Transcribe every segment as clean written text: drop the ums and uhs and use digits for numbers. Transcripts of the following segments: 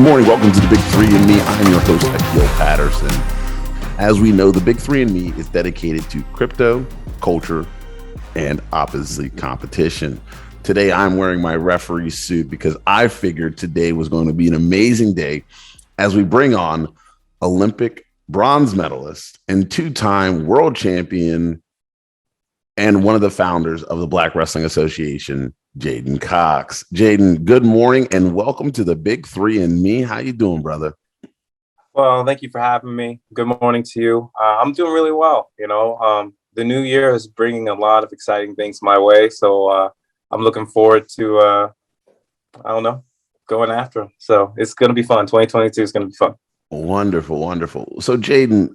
morning. Welcome to the Big Three and Me. I'm your host, Akil Patterson. As we know, the Big Three and Me is dedicated to crypto, culture, and obviously competition. Today, I'm wearing my referee suit because I figured today was going to be an amazing day as we bring on Olympic bronze medalist and two-time world champion and one of the founders of the Black Wrestling Association, J'den Cox. Jayden, good morning and welcome to the Big Three and Me. How you doing, brother? Well, thank you for having me. Good morning to you. I'm doing really well. The new year is bringing a lot of exciting things my way. So I'm looking forward to, going after them. So it's going to be fun. 2022 is going to be fun. Wonderful, wonderful. So Jayden,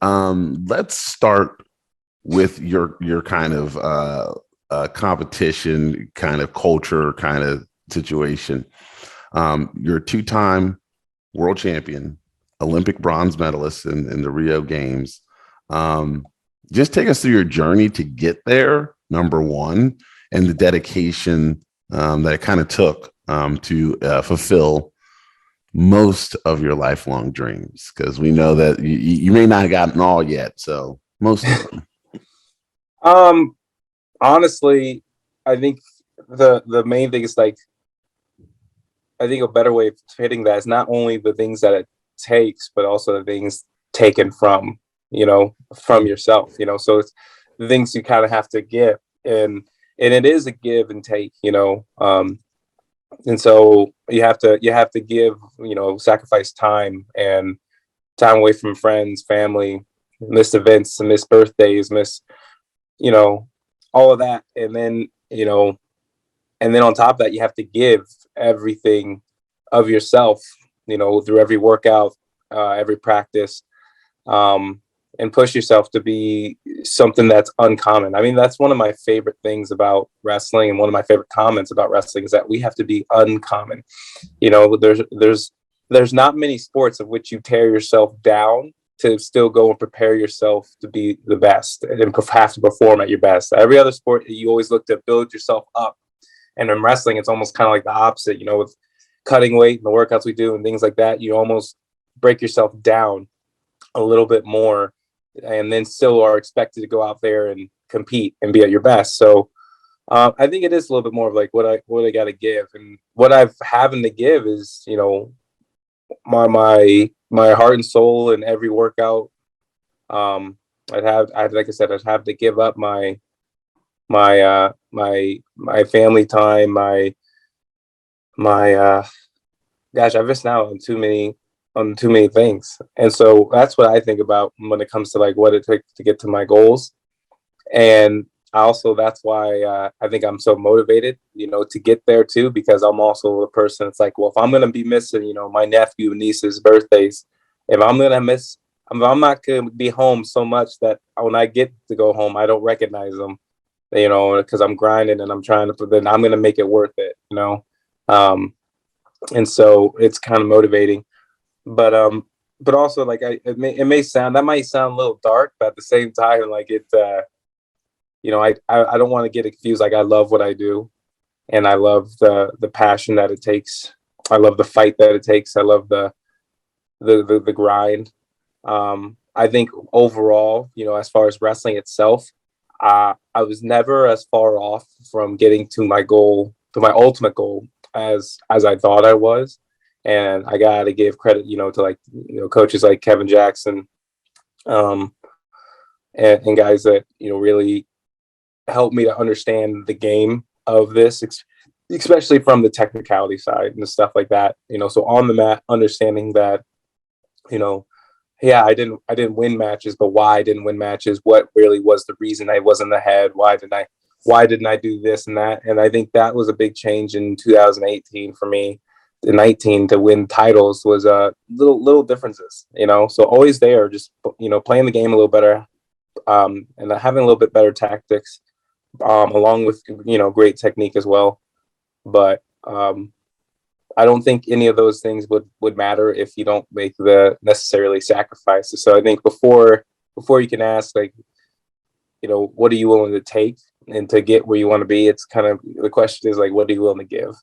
let's start with your kind of competition, kind of culture, kind of situation. You're a two-time world champion, Olympic bronze medalist in the Rio Games. Just take us through your journey to get there, number one, and the dedication that it kind of took to fulfill most of your lifelong dreams, because we know that you may not have gotten all yet, so most of them. Honestly, I think the main thing is I think a better way of hitting that is not only the things that it takes, but also the things taken from yourself, so it's the things you kind of have to give, and it is a give and take, and so you have to give, sacrifice time away from friends, family, miss events, miss birthdays, miss, all of that. And then on top of that, you have to give everything of yourself, through every workout, every practice, and push yourself to be something that's uncommon. I mean, that's one of my favorite things about wrestling, and one of my favorite comments about wrestling is that we have to be uncommon. There's not many sports of which you tear yourself down to still go and prepare yourself to be the best and have to perform at your best. Every other sport, you always look to build yourself up. And in wrestling, it's almost kind of like the opposite, with cutting weight and the workouts we do and things like that. You almost break yourself down a little bit more, and then still are expected to go out there and compete and be at your best. So I think it is a little bit more of like what I got to give, and what I've having to give is, my heart and soul in every workout. Like I said, I'd have to give up my family time, my gosh, I've missed out on too many things. And so that's what I think about when it comes to like what it took to get to my goals. And also that's why I think I'm so motivated, to get there too, because I'm also a person that's like, well, if I'm going to be missing, my nephew and niece's birthdays, if I'm not going to be home so much that when I get to go home, I don't recognize them, because I'm grinding and I'm trying to, then I'm going to make it worth it, and so it's kind of motivating, but also like it might sound a little dark, but at the same time, like it, I don't want to get it confused. Like I love what I do, and I love the passion that it takes. I love the fight that it takes. I love the grind. I think overall, as far as wrestling itself, I was never as far off from getting to my goal, to my ultimate goal, as I thought I was. And I gotta give credit, to coaches like Kevin Jackson, and guys that really helped me to understand the game of this, especially from the technicality side and stuff like that. So on the mat, understanding that, yeah, I didn't win matches, but why I didn't win matches, what really was the reason I wasn't ahead, why didn't I do this and that. And I think that was a big change in 2018 for me. In 19 to win titles was little differences, so always there, just playing the game a little better, and having a little bit better tactics, along with great technique as well. But I don't think any of those things would matter if you don't make the necessarily sacrifices. So I think before you can ask, like, what are you willing to take and to get where you want to be, it's kind of, the question is like, what are you willing to give?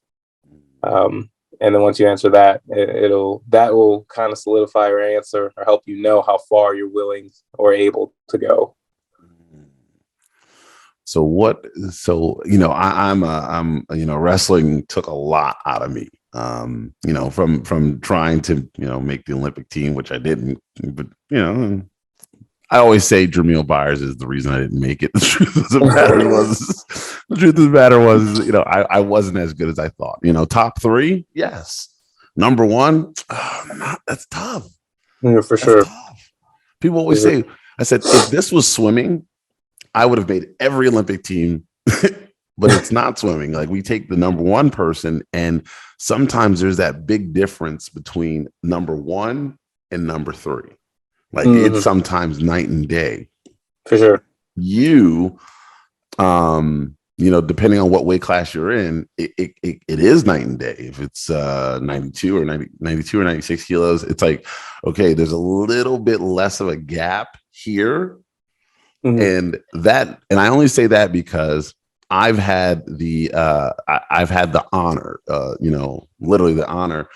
And then once you answer that, that will kind of solidify your answer or help you know how far you're willing or able to go. So I'm wrestling took a lot out of me. From trying to make the Olympic team, which I didn't, but I always say Jamil Byers is the reason I didn't make it. The truth of the matter was, I wasn't as good as I thought. Top 3, yes. Number 1, that's tough. Yeah, for sure. Tough. People always say, I said, if this was swimming, I would have made every Olympic team, but it's not swimming. Like, we take the number 1 person, and sometimes there's that big difference between number 1 and number 3. Like, it's sometimes night and day. For sure. You, depending on what weight class you're in, it is night and day. If it's 92 or 96 kilos, it's like, okay, there's a little bit less of a gap here. And I only say that because I've had the honor, literally the honor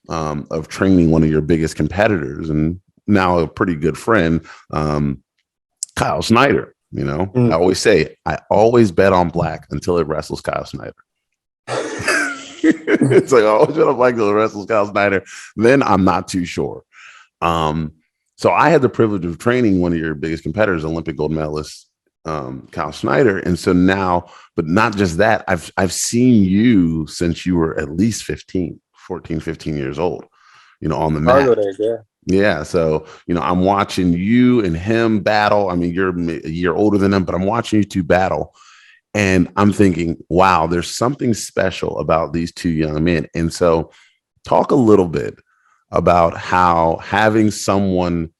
of training one of your biggest competitors and now a pretty good friend, Kyle Schneider. I always say, I always bet on black until it wrestles Kyle Schneider. It's like, I always bet on black until it wrestles Kyle Schneider. Then I'm not too sure. So I had the privilege of training one of your biggest competitors, Olympic gold medalist, Kyle Schneider. And so now, but not just that, I've seen you since you were at least 14, 15 years old, on the mat. Yeah. So, I'm watching you and him battle. I mean, you're a year older than him, but I'm watching you two battle. And I'm thinking, wow, there's something special about these two young men. And so talk a little bit about how having someone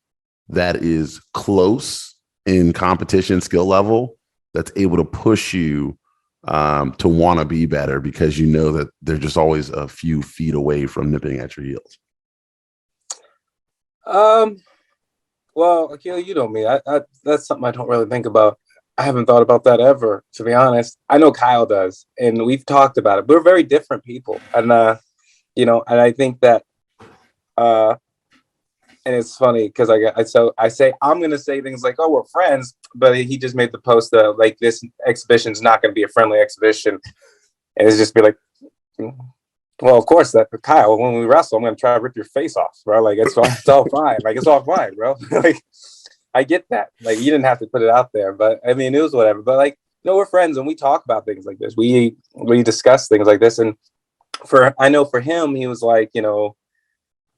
that is close in competition skill level, that's able to push you to want to be better, because that they're just always a few feet away from nipping at your heels. Well, Akil, you know me. I that's something I don't really think about. I haven't thought about that ever, to be honest. I know Kyle does, and we've talked about it. We're very different people, and and I think that, and it's funny because I say I'm gonna say things like, "Oh, we're friends," but he just made the post that like this exhibition is not going to be a friendly exhibition, and it's just be like, well, of course, that Kyle, when we wrestle, I'm going to try to rip your face off, bro. Like, it's all fine. Like, it's all fine, bro. Like, I get that. Like, you didn't have to put it out there, but I mean, it was whatever. But like, we're friends and we talk about things like this. We discuss things like this. And I know for him, he was like,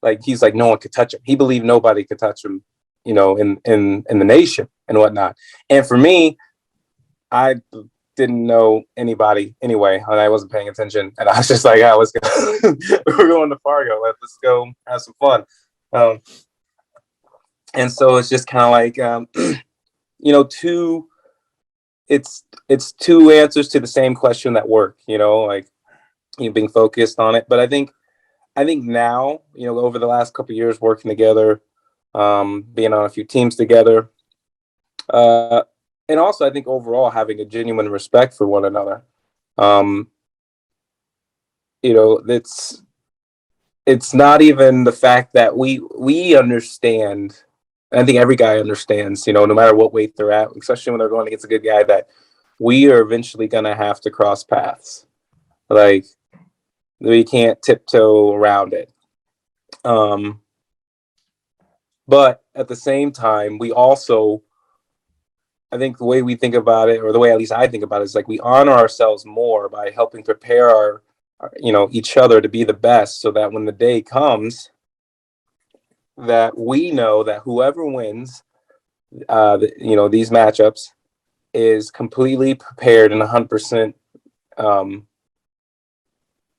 like, he's like, no one could touch him. He believed nobody could touch him, in the nation and whatnot. And for me, I didn't know anybody anyway, and I wasn't paying attention. And I was just like, let's go. We're going to Fargo. Let's go have some fun. And so it's just kind of like, it's two answers to the same question that work, like being focused on it. But I think now, over the last couple of years working together, being on a few teams together, and also I think overall having a genuine respect for one another. It's not even the fact that we understand. And I think every guy understands, no matter what weight they're at, especially when they're going against a good guy, that we are eventually going to have to cross paths. Like, we can't tiptoe around it. But at the same time, we also, I think the way we think about it, or the way at least I think about it, is like we honor ourselves more by helping prepare our each other to be the best, so that when the day comes, that we know that whoever wins, these matchups is completely prepared and 100%,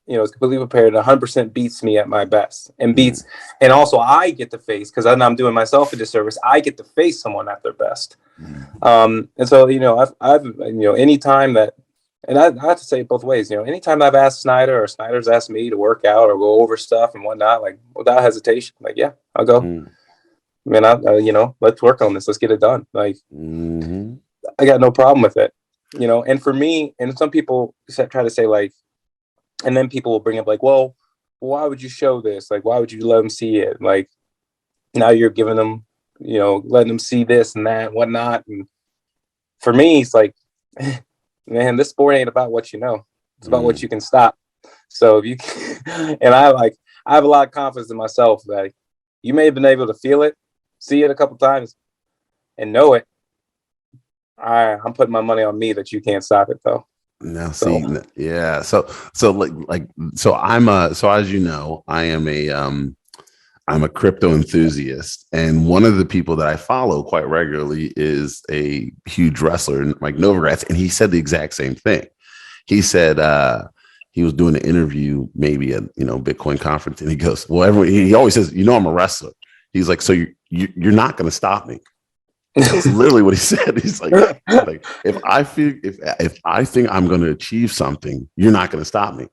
is completely prepared and 100% beats me at my best and beats. And also I get to face, because I'm doing myself a disservice, I get to face someone at their best. And so, I've anytime that, and I have to say it both ways, anytime I've asked Schneider or Schneider's asked me to work out or go over stuff and whatnot, like without hesitation, like, yeah, I'll go. Man, let's work on this. Let's get it done. Like, I got no problem with it, and for me, and some people try to say like, and then people will bring up like, well, why would you show this? Like, why would you let them see it? Like, now you're giving them, letting them see this and that and whatnot. And for me, it's like, man, this sport ain't about what you know. It's about what you can stop. So if you can, and I have a lot of confidence in myself that you may have been able to feel it, see it a couple times, and know it. I'm putting my money on me that you can't stop it though. Now, see, yeah. So as you know, I'm a crypto enthusiast, and one of the people that I follow quite regularly is a huge wrestler, Mike Novogratz, and he said the exact same thing. He said he was doing an interview, maybe at Bitcoin conference, and he goes, "Well, he always says, I'm a wrestler." He's like, "So you're not going to stop me." That's literally what he said. He's like if I think I'm going to achieve something, you're not going to stop me.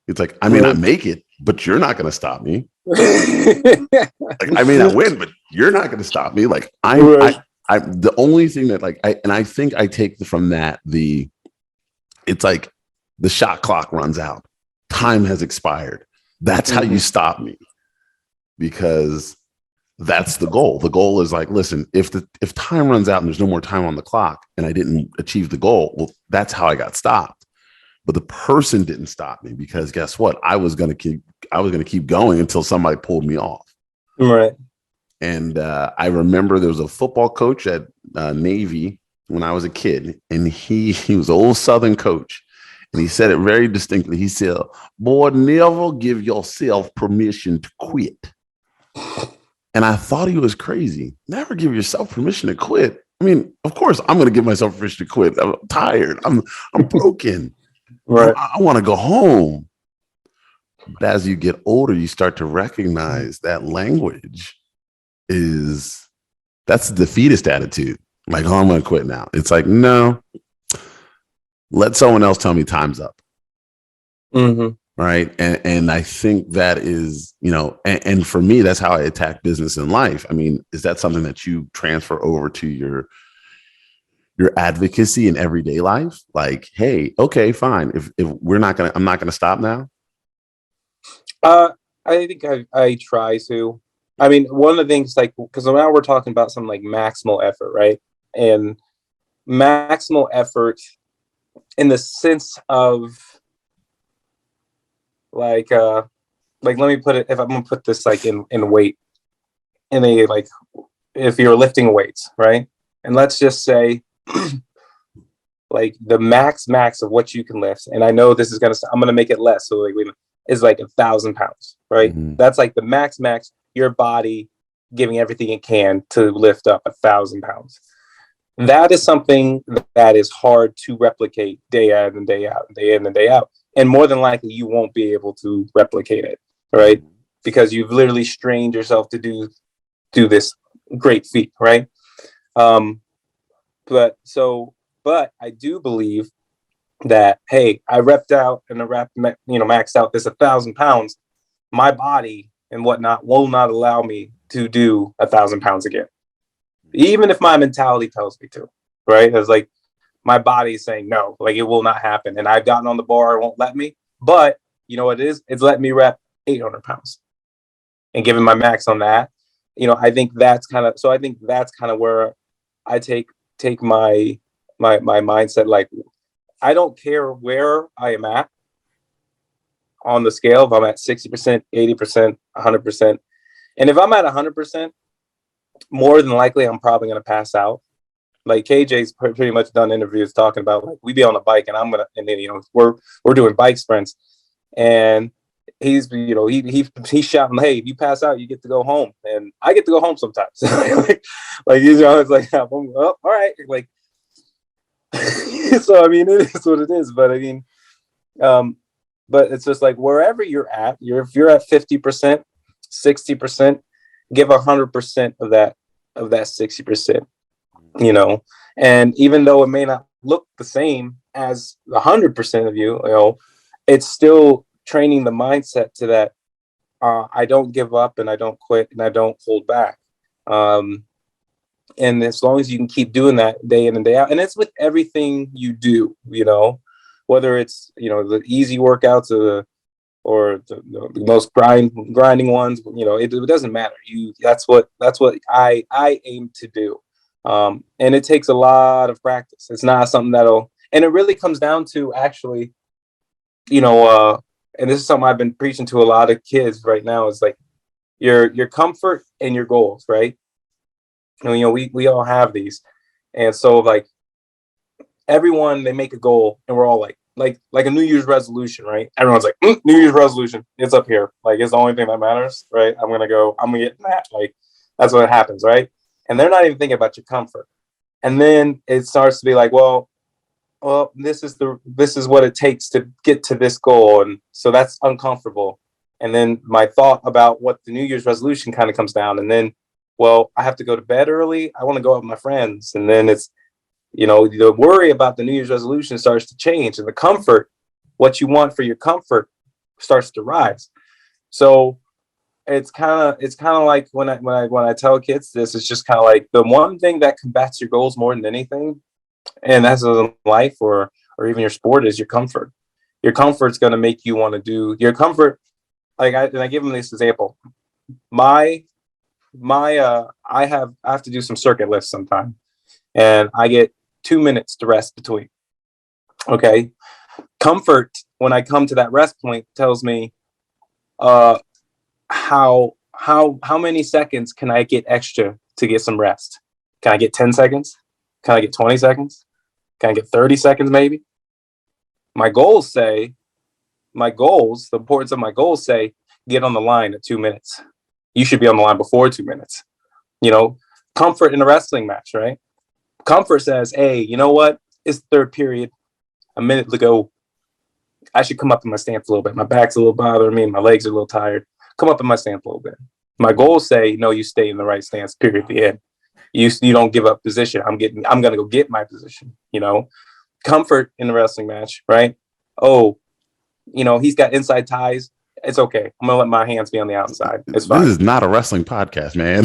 It's like, I may not make it, but you're not going to stop me. Like, I may not win, but you're not going to stop me. Like I the only thing that I think I take from that, it's like the shot clock runs out. Time has expired. That's how you stop me, because that's the goal. The goal is like, listen, if time runs out and there's no more time on the clock and I didn't achieve the goal, well, that's how I got stopped. But the person didn't stop me, because guess what? I was going to keep going until somebody pulled me off. Right. And I remember there was a football coach at Navy when I was a kid, and he was an old Southern coach. And he said it very distinctly. He said, "Boy, never give yourself permission to quit." And I thought he was crazy. Never give yourself permission to quit. I mean, of course, I'm going to give myself permission to quit. I'm tired. I'm broken. Right. I want to go home. But as you get older, you start to recognize that language that's the defeatist attitude. Like, I'm going to quit now. It's like, no, let someone else tell me time's up. Mm-hmm. Right. And I think that is, and for me, that's how I attack business in life. I mean, is that something that you transfer over to your advocacy in everyday life? Like, hey, okay, fine. If I'm not going to stop now. I think I try to. I mean, one of the things, like, because now we're talking about some like maximal effort, right? And maximal effort in the sense of like let me put it, if I'm gonna put this like in weight, in a, like, if you're lifting weights, right? And let's just say like the max of what you can lift, and I know this is I'm gonna make it less, so like is like 1,000 pounds, right? Mm-hmm. That's like the max, your body giving everything it can to lift up 1,000 pounds. That is something that is hard to replicate day in and day out. And more than likely, you won't be able to replicate it, right? Because you've literally strained yourself to do this great feat, right? But I do believe that, hey, I repped out and maxed out this 1,000 pounds. My body and whatnot will not allow me to do 1,000 pounds again, even if my mentality tells me to, right? It's like, my body is saying no, like it will not happen. And I've gotten on the bar, it won't let me. But you know what it is? It's letting me rep 800 pounds and giving my max on that. I think that's kind of where I take my mindset. Like, I don't care where I am at on the scale. If I'm at 60%, 80%, 100%. And if I'm at 100%, more than likely, I'm probably going to pass out. Like, KJ's pretty much done interviews talking about, like, we be on a bike and then we're doing bike sprints, and he's he's shouting, "Hey, if you pass out, you get to go home," and I get to go home sometimes. It's like, well, all right, like, so I mean, it is what it is. But I mean, but it's just like, wherever you're at, if you're at 50%, 60%, give 100% of that 60%. And even though it may not look the same as 100% of you, it's still training the mindset to that. I don't give up, and I don't quit, and I don't hold back. And as long as you can keep doing that day in and day out, and it's with everything you do, whether it's, the easy workouts or the most grinding ones. It doesn't matter. That's what I aim to do. And it takes a lot of practice. It's not something and it really comes down to actually, and this is something I've been preaching to a lot of kids right now, is like your comfort and your goals, right? And, we all have these. And so like everyone, they make a goal and we're all like a New Year's resolution, right? Everyone's like, New Year's resolution, it's up here. Like, it's the only thing that matters, right? I'm going to get that. Like, that's what happens, right? And they're not even thinking about your comfort. And then it starts to be like, well, this is what it takes to get to this goal. And so that's uncomfortable. And then my thought about what the New Year's resolution kind of comes down. And then, well, I have to go to bed early. I want to go out with my friends. And then it's, the worry about the New Year's resolution starts to change, and the comfort, what you want for your comfort, starts to rise. So it's kind of like when I tell kids this, it's just kind of like the one thing that combats your goals more than anything, and that's in life or even your sport, is your comfort. Your comfort's going to make you want to do your comfort. Like I give them this example. I have to do some circuit lifts sometime, and I get 2 minutes to rest between. Okay. Comfort, when I come to that rest point, tells me how many seconds can I get extra to get some rest? Can I get 10 seconds? Can I get 20 seconds? Can I get 30 seconds maybe? The importance of my goals say, get on the line at 2 minutes. You should be on the line before 2 minutes. Comfort in a wrestling match, right? Comfort says, hey, you know what? It's the third period. A minute to go. I should come up in my stance a little bit. My back's a little bothering me. My legs are a little tired. Come up in my stance a little bit. My goals say, no, you stay in the right stance, period, at the end. You don't give up position. I'm going to go get my position, Comfort in the wrestling match, right? Oh, he's got inside ties. It's okay. I'm going to let my hands be on the outside. It's fine. This is not a wrestling podcast, man.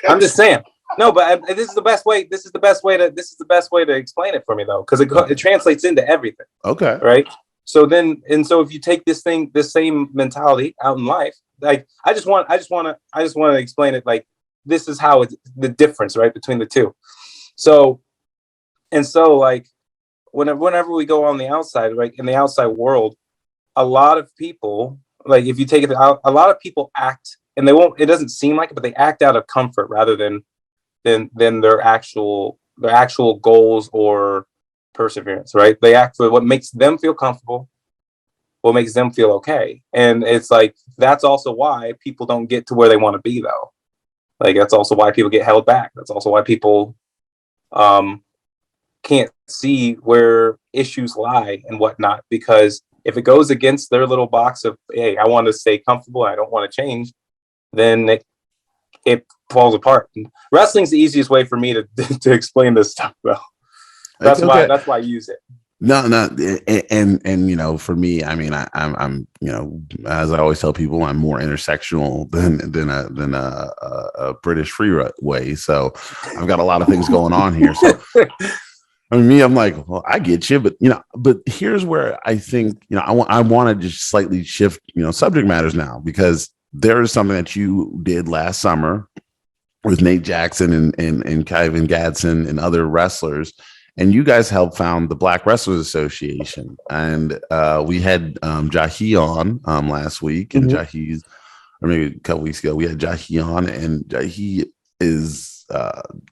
I'm just saying. No, but this is the best way. This is the best way to explain it for me, though, because it translates into everything. Okay. Right. So if you take this same mentality out in life, like I just want to explain it. Like, this is how it's the difference, right, between the two. So like whenever we go on the outside, right, in the outside world, a lot of people, like if you take it out, a lot of people act, and it doesn't seem like it, but they act out of comfort rather than their actual goals or perseverance, right? They act for what makes them feel comfortable, what makes them feel okay. And it's like, that's also why people don't get to where they want to be, though. Like, that's also why people get held back. That's also why people can't see where issues lie and whatnot, because if it goes against their little box of, hey, I want to stay comfortable, I don't want to change, then it falls apart. Wrestling's the easiest way for me to explain this stuff, though. That's why I use it. No, and for me, I mean, I'm as I always tell people, I'm more intersectional than a British freeway. So I've got a lot of things going on here. So I mean, I'm like, well, I get you, but here's where I think, I want to just slightly shift, subject matters now, because there is something that you did last summer with Nate Jackson and Kevin Gadsden and other wrestlers. And you guys helped found the Black Wrestlers Association. And we had Jahi on last week. And Jahi's, or maybe a couple weeks ago, we had Jahi on. And Jahi is,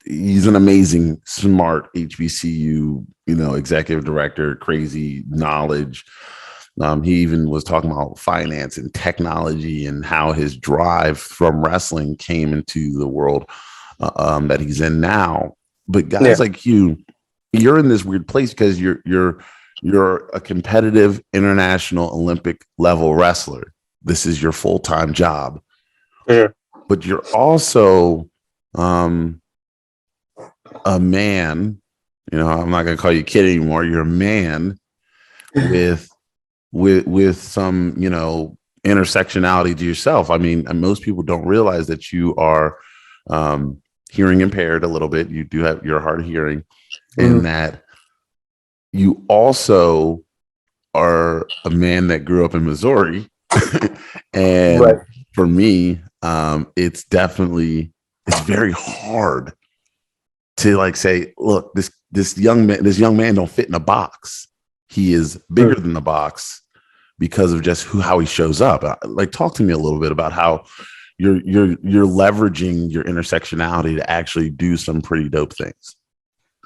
he's an amazing, smart HBCU, executive director, crazy knowledge. He even was talking about finance and technology and how his drive from wrestling came into the world that he's in now. But guys like you're in this weird place because you're a competitive international Olympic level wrestler. This is your full-time job, but you're also a man. I'm not going to call you kid anymore. You're a man with some intersectionality to yourself. I mean, most people don't realize that you are hearing impaired a little bit. You do have your hard of hearing. And that you also are a man that grew up in Missouri, and Right. for me, it's very hard to like say, look, this young man don't fit in a box. He is bigger than the box because of just how he shows up. Like, talk to me a little bit about how you're leveraging your intersectionality to actually do some pretty dope things.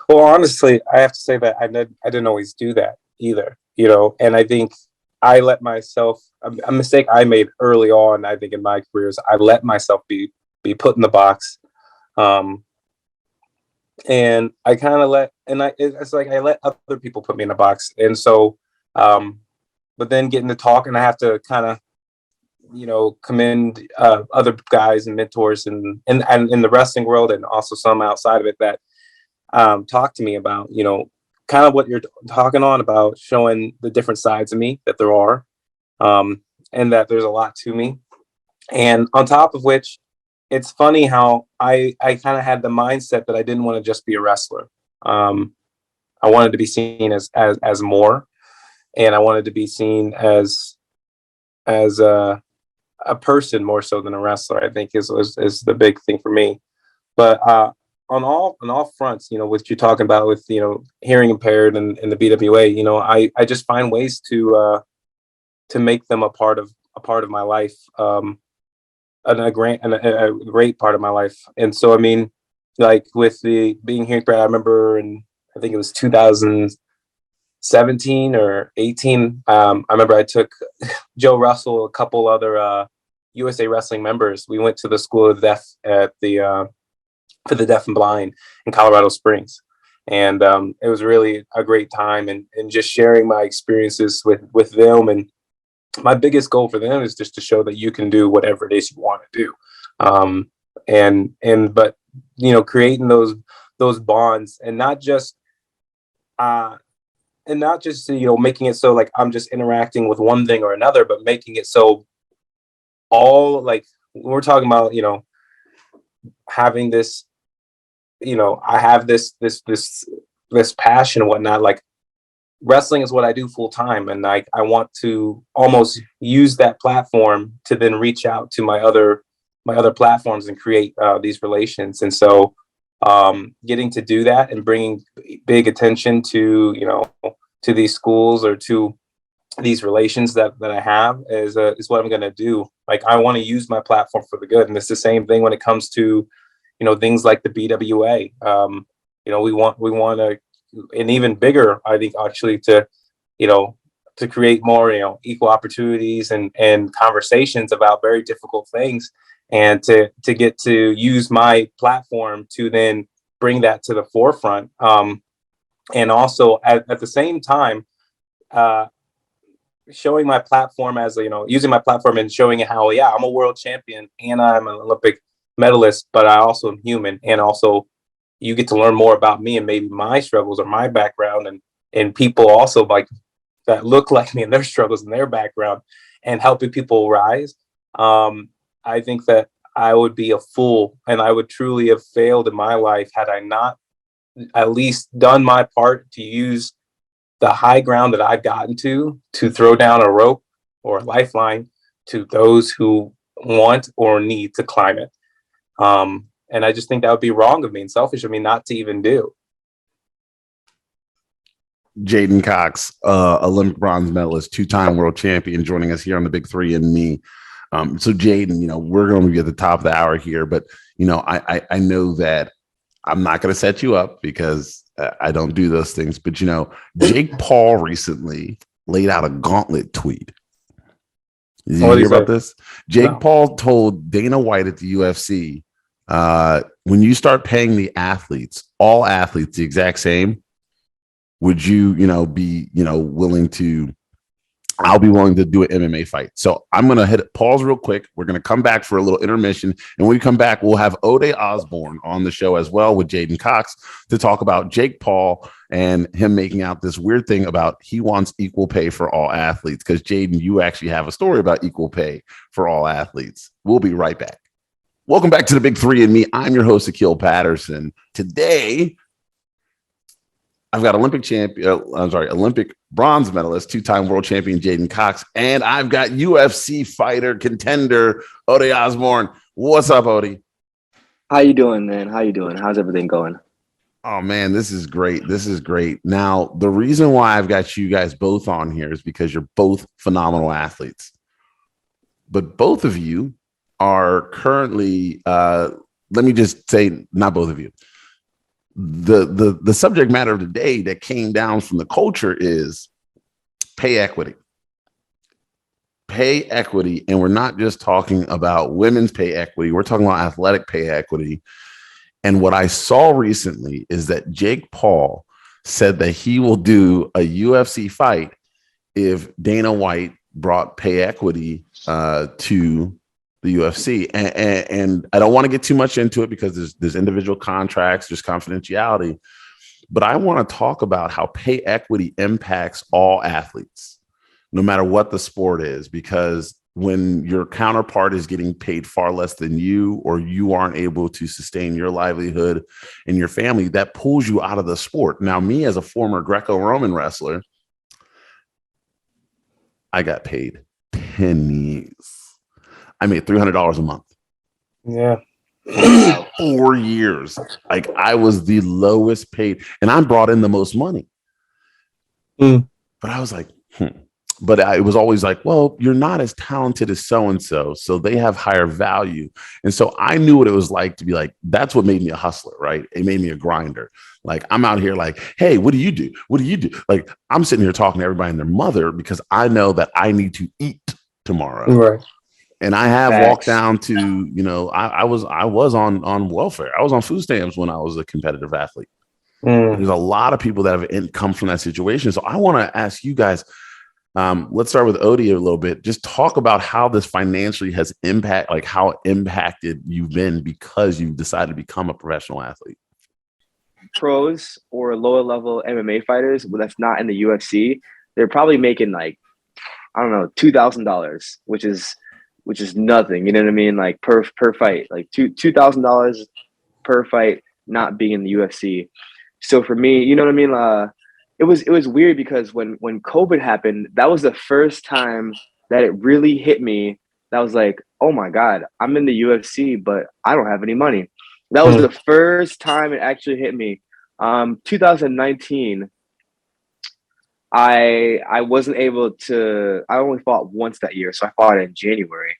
Well, honestly, I have to say that I didn't always do that either, and I think I let myself, a mistake I made early on, I think in my career, is I let myself be put in the box. And I kind of it's like I let other people put me in a box. And so, but then getting to talk, and I have to kind of, commend other guys and mentors and in the wrestling world, and also some outside of it, that talk to me about, kind of what you're talking on about, showing the different sides of me that there are, and that there's a lot to me. And on top of which, it's funny how I kind of had the mindset that I didn't want to just be a wrestler. I wanted to be seen as more, and I wanted to be seen as a person more so than a wrestler, I think is the big thing for me. But on all fronts, what you're talking about with, hearing impaired and the BWA, I just find ways to make them a part of my life, and a great part of my life. And so, I mean, like with the being here, I remember, and I think it was 2017 or 18. I remember I took Joe Russell, a couple other USA Wrestling members. We went to the School of the Deaf at for the deaf and blind in Colorado Springs. And it was really a great time, and just sharing my experiences with them. And my biggest goal for them is just to show that you can do whatever it is you want to do. But, creating those bonds, and not just, making it so like I'm just interacting with one thing or another, but making it so all, like, we're talking about, having this, I have this passion and whatnot. Like, wrestling is what I do full time, and I want to almost use that platform to then reach out to my other platforms and create these relations. And so, getting to do that and bringing big attention to to these schools or to these relations that I have is what I'm going to do. Like, I want to use my platform for the good, and it's the same thing when it comes to things like the BWA. We want to, and even bigger, I think, actually, to create more equal opportunities and conversations about very difficult things, and to get to use my platform to then bring that to the forefront, and also at the same time, showing my platform as using my platform and showing how, yeah, I'm a world champion and I'm an Olympic medalist, but I also am human, and also you get to learn more about me and maybe my struggles or my background, and people also like that look like me and their struggles and their background, and helping people rise. I think that I would be a fool, and I would truly have failed in my life had I not at least done my part to use the high ground that I've gotten to throw down a rope or a lifeline to those who want or need to climb it. And I just think that would be wrong of me and selfish of me not to even do. J'den Cox, Olympic bronze medalist, two-time world champion, joining us here on the Big Three and Me. So Jayden, we're going to be at the top of the hour here, but I know that I'm not going to set you up because I don't do those things. But Jake Paul recently laid out a gauntlet tweet. Did you hear about this? Jake Paul told Dana White at the UFC, when you start paying the athletes, all athletes, the exact same, would you, be, willing to, I'll be willing to do an MMA fight. So I'm going to hit pause real quick. We're going to come back for a little intermission. And when we come back, we'll have Ode Osbourne on the show as well with J'den Cox to talk about Jake Paul and him making out this weird thing about he wants equal pay for all athletes. Because Jayden, you actually have a story about equal pay for all athletes. We'll be right back. Welcome back to the Big Three and Me. I'm your host, Akil Patterson. Today, I've got Olympic bronze medalist, two-time world champion J'den Cox, and I've got UFC fighter contender Ode Osbourne. What's up, Ode? How you doing, man? How you doing? How's everything going? Oh man, this is great. This is great. Now, the reason why I've got you guys both on here is because you're both phenomenal athletes. But both of you are currently, let me just say, not both of you. The subject matter of the day that came down from the culture is pay equity. Pay equity, and we're not just talking about women's pay equity. We're talking about athletic pay equity. And what I saw recently is that Jake Paul said that he will do a UFC fight if Dana White brought pay equity to the UFC. And I don't want to get too much into it because there's individual contracts, there's confidentiality. But I want to talk about how pay equity impacts all athletes, no matter what the sport is, because when your counterpart is getting paid far less than you, or you aren't able to sustain your livelihood and your family, that pulls you out of the sport. Now, me as a former Greco-Roman wrestler, I got paid pennies. I made $300 a month. Yeah. 4 years. Like, I was the lowest paid, and I brought in the most money. But I was like, But it was always like, well, you're not as talented as so-and-so, so they have higher value. And so I knew what it was like to be like, that's what made me a hustler, right? It made me a grinder. Like, I'm out here like, hey, what do you do? What do you do? Like, I'm sitting here talking to everybody and their mother because I know that I need to eat tomorrow. Right. And I have Facts. walked down to, I was on welfare. I was on food stamps when I was a competitive athlete. There's a lot of people that have come from that situation. So I want to ask you guys, let's start with Ode a little bit. Just talk about how this financially has how impacted you've been because you've decided to become a professional athlete. Pros or lower level MMA fighters, well, that's not in the UFC, they're probably making like, I don't know, $2,000, which is nothing. You know what I mean? Like per fight, like $2,000 per fight, not being in the UFC. So for me, you know what I mean? It was weird because when COVID happened, that was the first time that it really hit me. That was like, oh my God, I'm in the UFC, but I don't have any money. That was the first time it actually hit me. 2019, I wasn't able to. I only fought once that year, so I fought in January.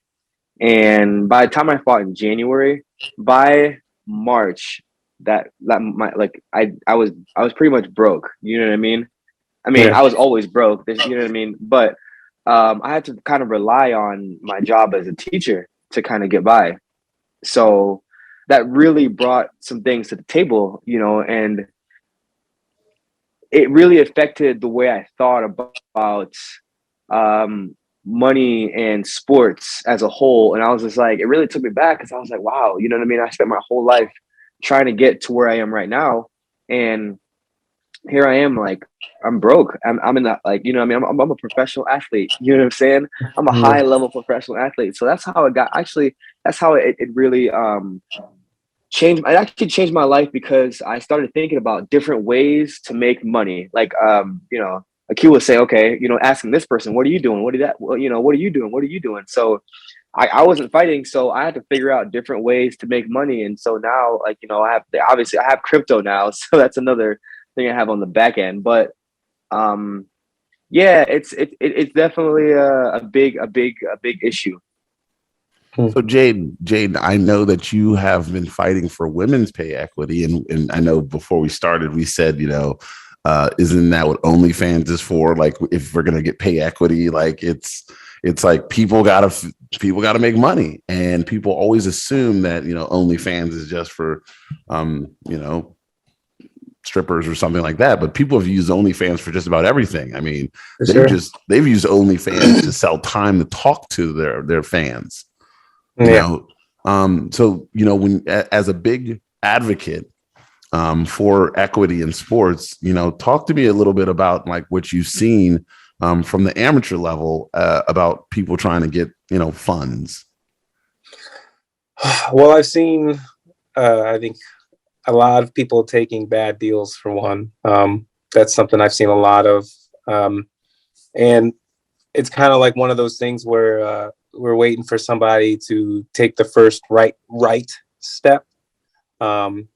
And by the time I fought in January, by March, I was pretty much broke. You know what I mean? Yeah. I was always broke. You know what I mean? But I had to kind of rely on my job as a teacher to kind of get by. So that really brought some things to the table, and it really affected the way I thought about money and sports as a whole. And I was just like, it really took me back because I was like, wow, you know what I mean? I spent my whole life trying to get to where I am right now. And here I am, like, I'm broke. I'm in that, like, you know what I mean? I'm a professional athlete. You know what I'm saying? I'm a high level professional athlete. So that's how it got, actually, that's how it really changed. It actually changed my life because I started thinking about different ways to make money. Like, Akil would say, okay, asking this person, what are you doing? What are you doing? What are you doing? So I wasn't fighting, so I had to figure out different ways to make money. And so now, like, I have crypto now, so that's another thing I have on the back end. But yeah, it's definitely a big issue. So Jayden, I know that you have been fighting for women's pay equity, and I know before we started, we said, isn't that what OnlyFans is for? Like, if we're gonna get pay equity, like it's like people gotta make money, and people always assume that OnlyFans is just for strippers or something like that. But people have used OnlyFans for just about everything. I mean, they've used OnlyFans to sell time to talk to their fans. So when as a big advocate for equity in sports, talk to me a little bit about like what you've seen from the amateur level about people trying to get funds. Well, I've seen I think a lot of people taking bad deals, for one. That's something I've seen a lot of. And it's kind of like one of those things where we're waiting for somebody to take the first right step. And,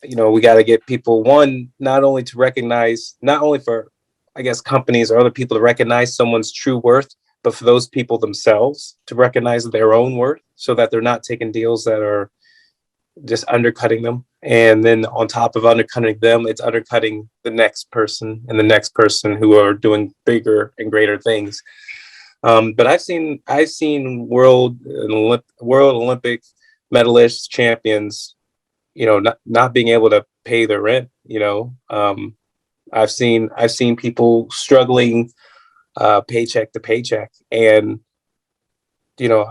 you know, we got to get people, one, not only to recognize, not only for, I guess, companies or other people to recognize someone's true worth, but for those people themselves to recognize their own worth so that they're not taking deals that are just undercutting them. And then on top of undercutting them, it's undercutting the next person and the next person who are doing bigger and greater things. But I've seen world Olympic medalists, champions, you know, not being able to pay their rent. You know, I've seen people struggling paycheck to paycheck, and you know,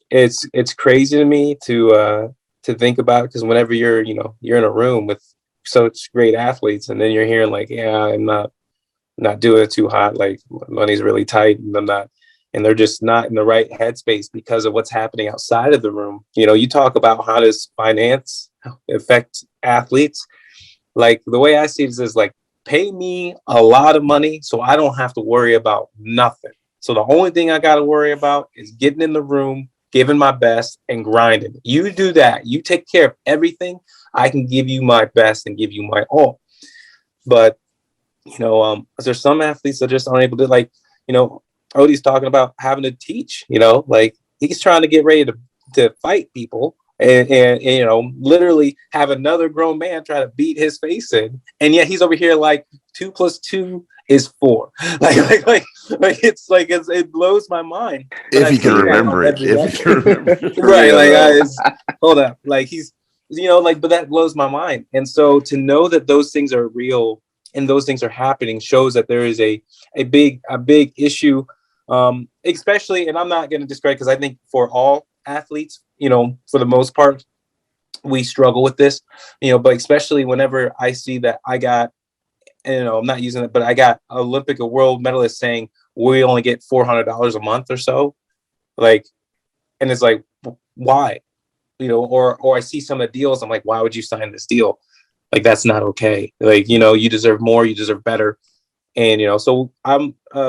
it's crazy to me to think about, because whenever you're in a room with such great athletes, and then you're hearing like, yeah, I'm not doing it too hot, like money's really tight, and I'm not, and they're just not in the right headspace because of what's happening outside of the room. You know, you talk about how does finance affect athletes? Like the way I see this is like, pay me a lot of money so I don't have to worry about nothing. So the only thing I got to worry about is getting in the room, giving my best, and grinding. You do that. You take care of everything. I can give you my best and give you my all. But, you know, there's some athletes that just aren't able to, like, you know, Ode's talking about having to teach, you know, like he's trying to get ready to fight people and, you know, literally have another grown man try to beat his face in. And yet he's over here like 2 + 2 is 4. Like it's like, it blows my mind. If he can remember it. If he can remember it. Right. Like, hold up. Like he's, you know, like, but that blows my mind. And so to know that those things are real and those things are happening shows that there is a big issue. Especially, and I'm not going to discredit, because I think for all athletes, you know, for the most part, we struggle with this, you know, but especially whenever I see that I got, you know, I'm not using it, but I got Olympic or world medalists saying we only get $400 a month or so, like, and it's like, why, you know, or I see some of the deals, I'm like, why would you sign this deal? Like, that's not okay. Like, you know, you deserve more, you deserve better. And, you know, so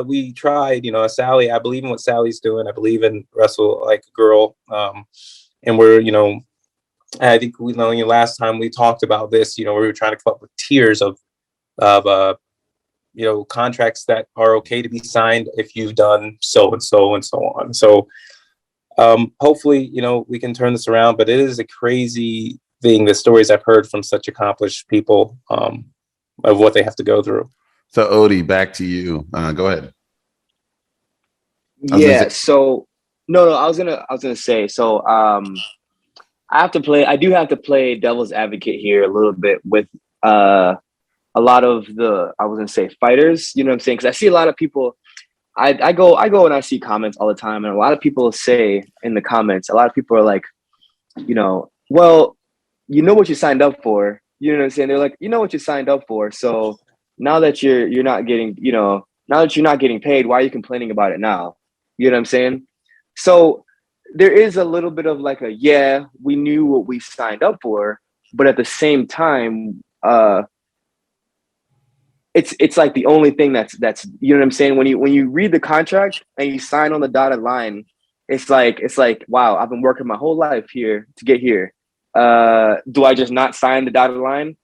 we tried, you know, Sally, I believe in what Sally's doing. I believe in Wrestle Like a Girl. And we're, you know, I think we know, you know, last time we talked about this, you know, we were trying to come up with tiers of you know, contracts that are okay to be signed if you've done so and so and so on. So hopefully, you know, we can turn this around, but it is a crazy thing, the stories I've heard from such accomplished people of what they have to go through. So Ode, back to you. Go ahead. Yeah. So no, I was gonna say. So I do have to play devil's advocate here a little bit with a lot of the, I was gonna say, fighters. You know what I'm saying? Because I see a lot of people. I go and I see comments all the time, and a lot of people say in the comments, a lot of people are like, you know, well, you know what you signed up for. You know what I'm saying? They're like, you know what you signed up for. So now that you're not getting, you know, now that you're not getting paid, why are you complaining about it now? You know what I'm saying? So there is a little bit of like yeah, we knew what we signed up for, but at the same time, it's like the only thing that's, you know what I'm saying? When you read the contract and you sign on the dotted line, it's like, wow, I've been working my whole life here to get here. Do I just not sign the dotted line?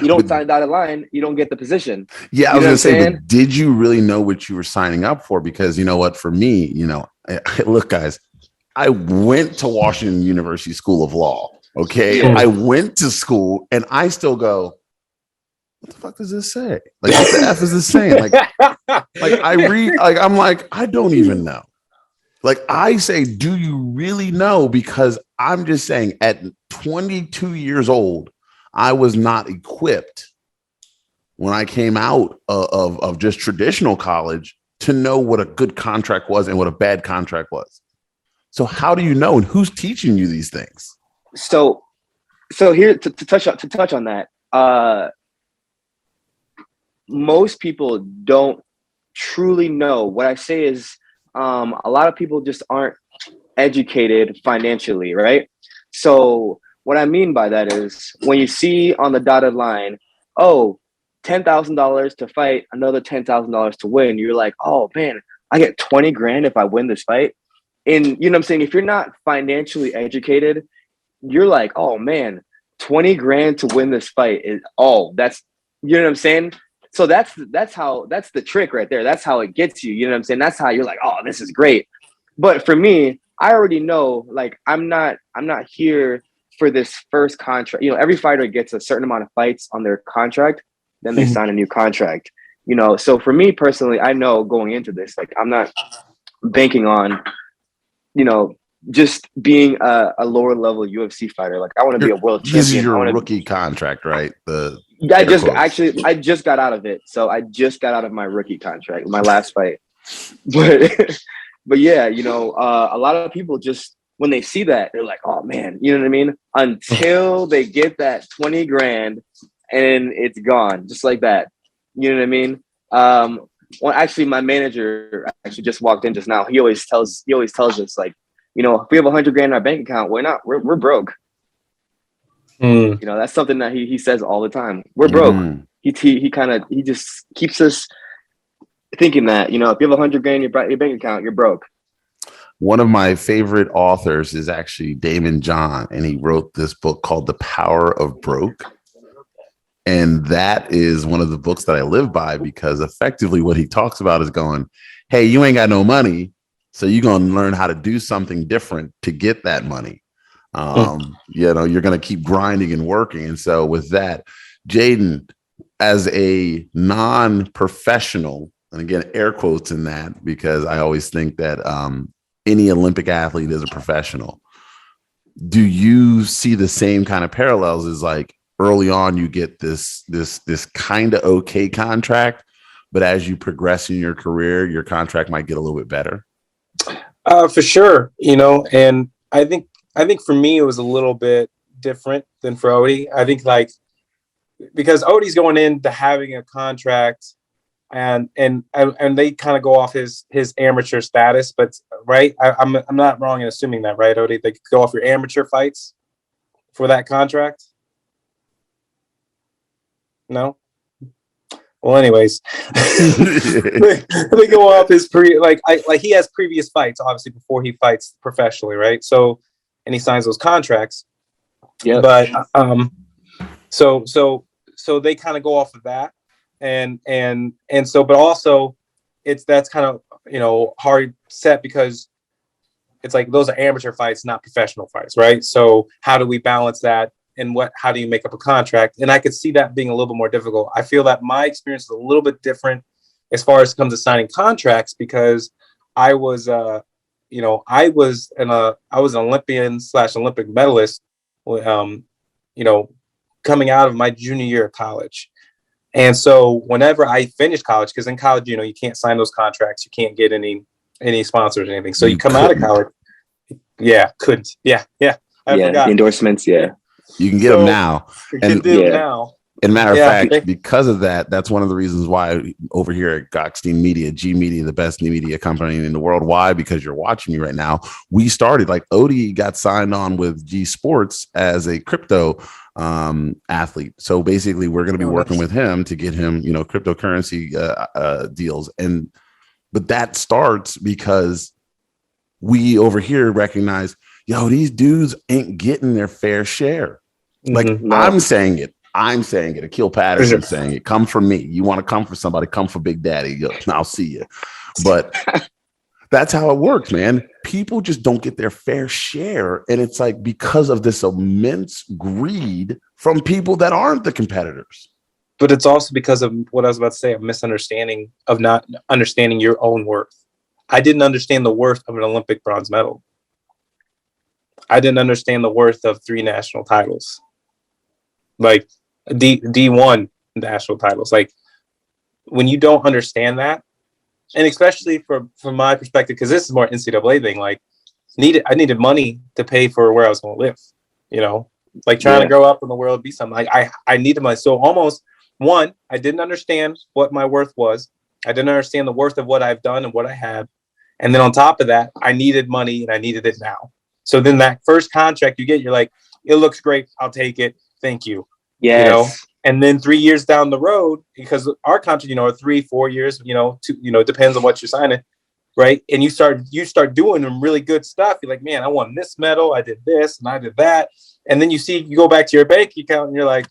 You don't sign the dotted line, you don't get the position. Yeah, I was going to say, but did you really know what you were signing up for? Because you know what, for me, you know, look, guys, I went to Washington University School of Law. Okay. Yeah. I went to school and I still go, what the fuck does this say? Like, what the F is this saying? Like I read, like, I'm like, I don't even know. Like, I say, do you really know? Because I'm just saying, at 22 years old, I was not equipped when I came out of just traditional college to know what a good contract was and what a bad contract was. So how do you know, and who's teaching you these things? So here to touch on that, most people don't truly know. What I say is, a lot of people just aren't educated financially, right? So what I mean by that is, when you see on the dotted line, oh, $10,000 to fight, another $10,000 to win. You're like, oh man, I get 20 grand if I win this fight. And you know what I'm saying? If you're not financially educated, you're like, oh man, 20 grand to win this fight is that's, you know what I'm saying? So that's the trick right there. That's how it gets you. You know what I'm saying? That's how you're like, oh, this is great. But for me, I already know, like, I'm not here for this first contract. You know, every fighter gets a certain amount of fights on their contract, then they sign a new contract. You know, so for me personally, I know going into this, like, I'm not banking on, you know, just being a lower level UFC fighter. Like, I want to be a world champion. This is your rookie contract, right? I just got out of it. So I just got out of my rookie contract, my last fight. But yeah, you know, a lot of people just, when they see that, they're like, oh man, you know what I mean? Until they get that 20 grand and it's gone, just like that. You know what I mean? Well, actually, my manager actually just walked in just now. He always tells us, like, you know, if we have 100 grand in our bank account, we're broke. You know, that's something that he says all the time. We're broke. He just keeps us thinking that, you know, if you have 100 grand in your bank account, you're broke. One of my favorite authors is actually Damon John, and he wrote this book called The Power of Broke. And that is one of the books that I live by, because effectively what he talks about is going, hey, you ain't got no money, so you're going to learn how to do something different to get that money. You know, you're going to keep grinding and working. And so with that, Jayden, as a non-professional, and again, air quotes in that, because I always think that any Olympic athlete is a professional. Do you see the same kind of parallels as, like, early on you get this kind of okay contract, but as you progress in your career, your contract might get a little bit better? For sure, you know, and I think for me it was a little bit different than for Ode. I think, like, because Ode's going into having a contract, and they kind of go off his amateur status, but right, I'm not wrong in assuming that, right, Ode? They could go off your amateur fights for that contract. No. Well, anyways, they go off his he has previous fights, obviously, before he fights professionally, right? So, and he signs those contracts. Yeah. But so they kind of go off of that, and so, but also that's kind of, you know, hard set, because it's like those are amateur fights, not professional fights, right? So how do we balance that? And how do you make up a contract? And I could see that being a little bit more difficult. I feel that my experience is a little bit different as far as it comes to signing contracts, because I was, you know, I was an Olympian / Olympic medalist, you know, coming out of my junior year of college. And so whenever I finished college, because in college, you know, you can't sign those contracts, you can't get any sponsors or anything. So you come out of college, couldn't. I forgot. The endorsements, You can get them now. And now. And matter of fact, because of that, that's one of the reasons why over here at Gokhshtein Media, G Media, the best new media company in the world. Why? Because you're watching me right now. We started, like, Ode got signed on with G Sports as a crypto athlete. So basically, we're going to be working with him to get him, you know, cryptocurrency deals. But that starts because we over here recognize, yo, these dudes ain't getting their fair share. Like, I'm saying it. Akil Patterson saying it. Come for me. You want to come for somebody, come for Big Daddy. Yo, I'll see you. But that's how it works, man. People just don't get their fair share. And it's like, because of this immense greed from people that aren't the competitors. But it's also because of what I was about to say, a misunderstanding of not understanding your own worth. I didn't understand the worth of an Olympic bronze medal. I didn't understand the worth of 3 national titles, like D1 national titles. Like, when you don't understand that, and especially from my perspective, because this is more NCAA thing, like, I needed money to pay for where I was going to live, you know, like trying to grow up in the world, be something. Like, I needed money. So almost, one, I didn't understand what my worth was. I didn't understand the worth of what I've done and what I had. And then on top of that, I needed money, and I needed it now. So then that first contract you get, you're like, it looks great. I'll take it. Thank you. Yes. You know? And then 3 years down the road, because our contract, are 3-4 years, depends on what you're signing, right? And you start doing some really good stuff. You're like, man, I won this medal, I did this, and I did that. And then you go back to your bank account, and you're like,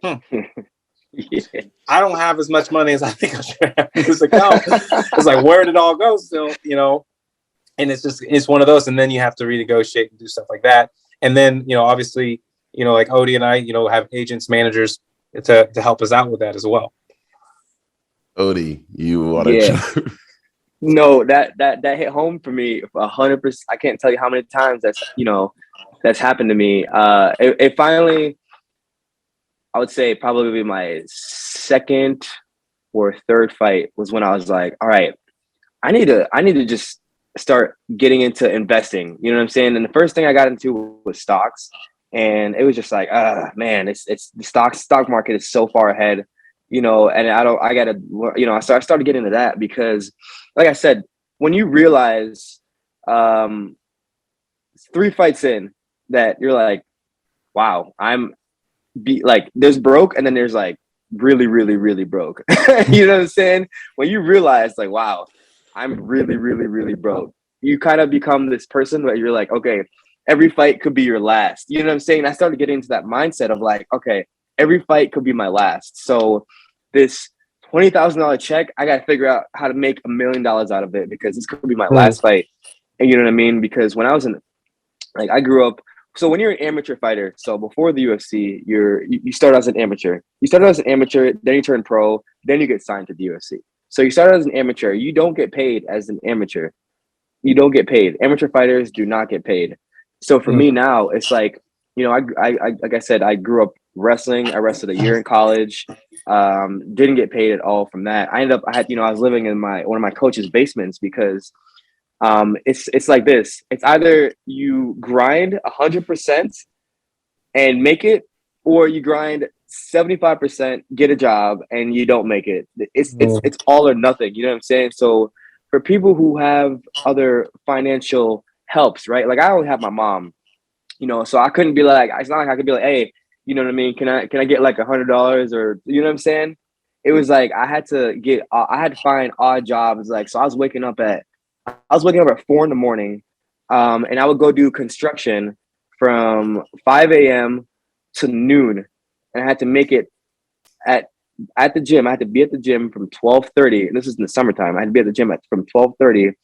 yeah. I don't have as much money as I think I should have in this account. It's like, where did it all go still, And it's one of those. And then you have to renegotiate and do stuff like that. And then, obviously, like Odie and I, have agents, managers to help us out with that as well. Odie, you want to? No, that hit home for me 100%. I can't tell you how many times that's happened to me. It finally, I would say probably my second or third fight was when I was like, all right, I need to just start getting into investing. You know what I'm saying? And the first thing I got into was stocks. And it was just like, man, it's the stock market is so far ahead, and I started getting into that because, like I said, when you realize 3 fights in that you're like, wow, there's broke, and then there's like really, really, really broke. You know what I'm saying? When you realize like, wow, I'm really, really, really broke, you kind of become this person where you're like, okay, every fight could be your last. You know what I'm saying? I started getting into that mindset of like, okay, every fight could be my last. So this $20,000 check, I got to figure out how to make $1 million out of it, because this could be my last fight. And you know what I mean? Because when I was I grew up. So when you're an amateur fighter, so before the UFC, you start as an amateur. You start as an amateur, then you turn pro, then you get signed to the UFC. So you start as an amateur. You don't get paid as an amateur. You don't get paid. Amateur fighters do not get paid. So for me now, it's like, like I said, I grew up wrestling. I wrestled a year in college. Didn't get paid at all from that. I was living in one of my coach's basements because it's like this. It's either you grind 100% and make it, or you grind 75%, get a job, and you don't make it. It's all or nothing. You know what I'm saying? So for people who have other financial helps, right? Like I only have my mom, so I couldn't be like, it's not like I could be like, hey, you know what I mean? Can I get like $100, or, you know what I'm saying? It was like, I had to find odd jobs. Like, so I was waking up at 4 a.m. And I would go do construction from 5 a.m. to noon. And I had to make it at the gym. I had to be at the gym from 12:30. And this is in the summertime. I had to be at the gym from 12:30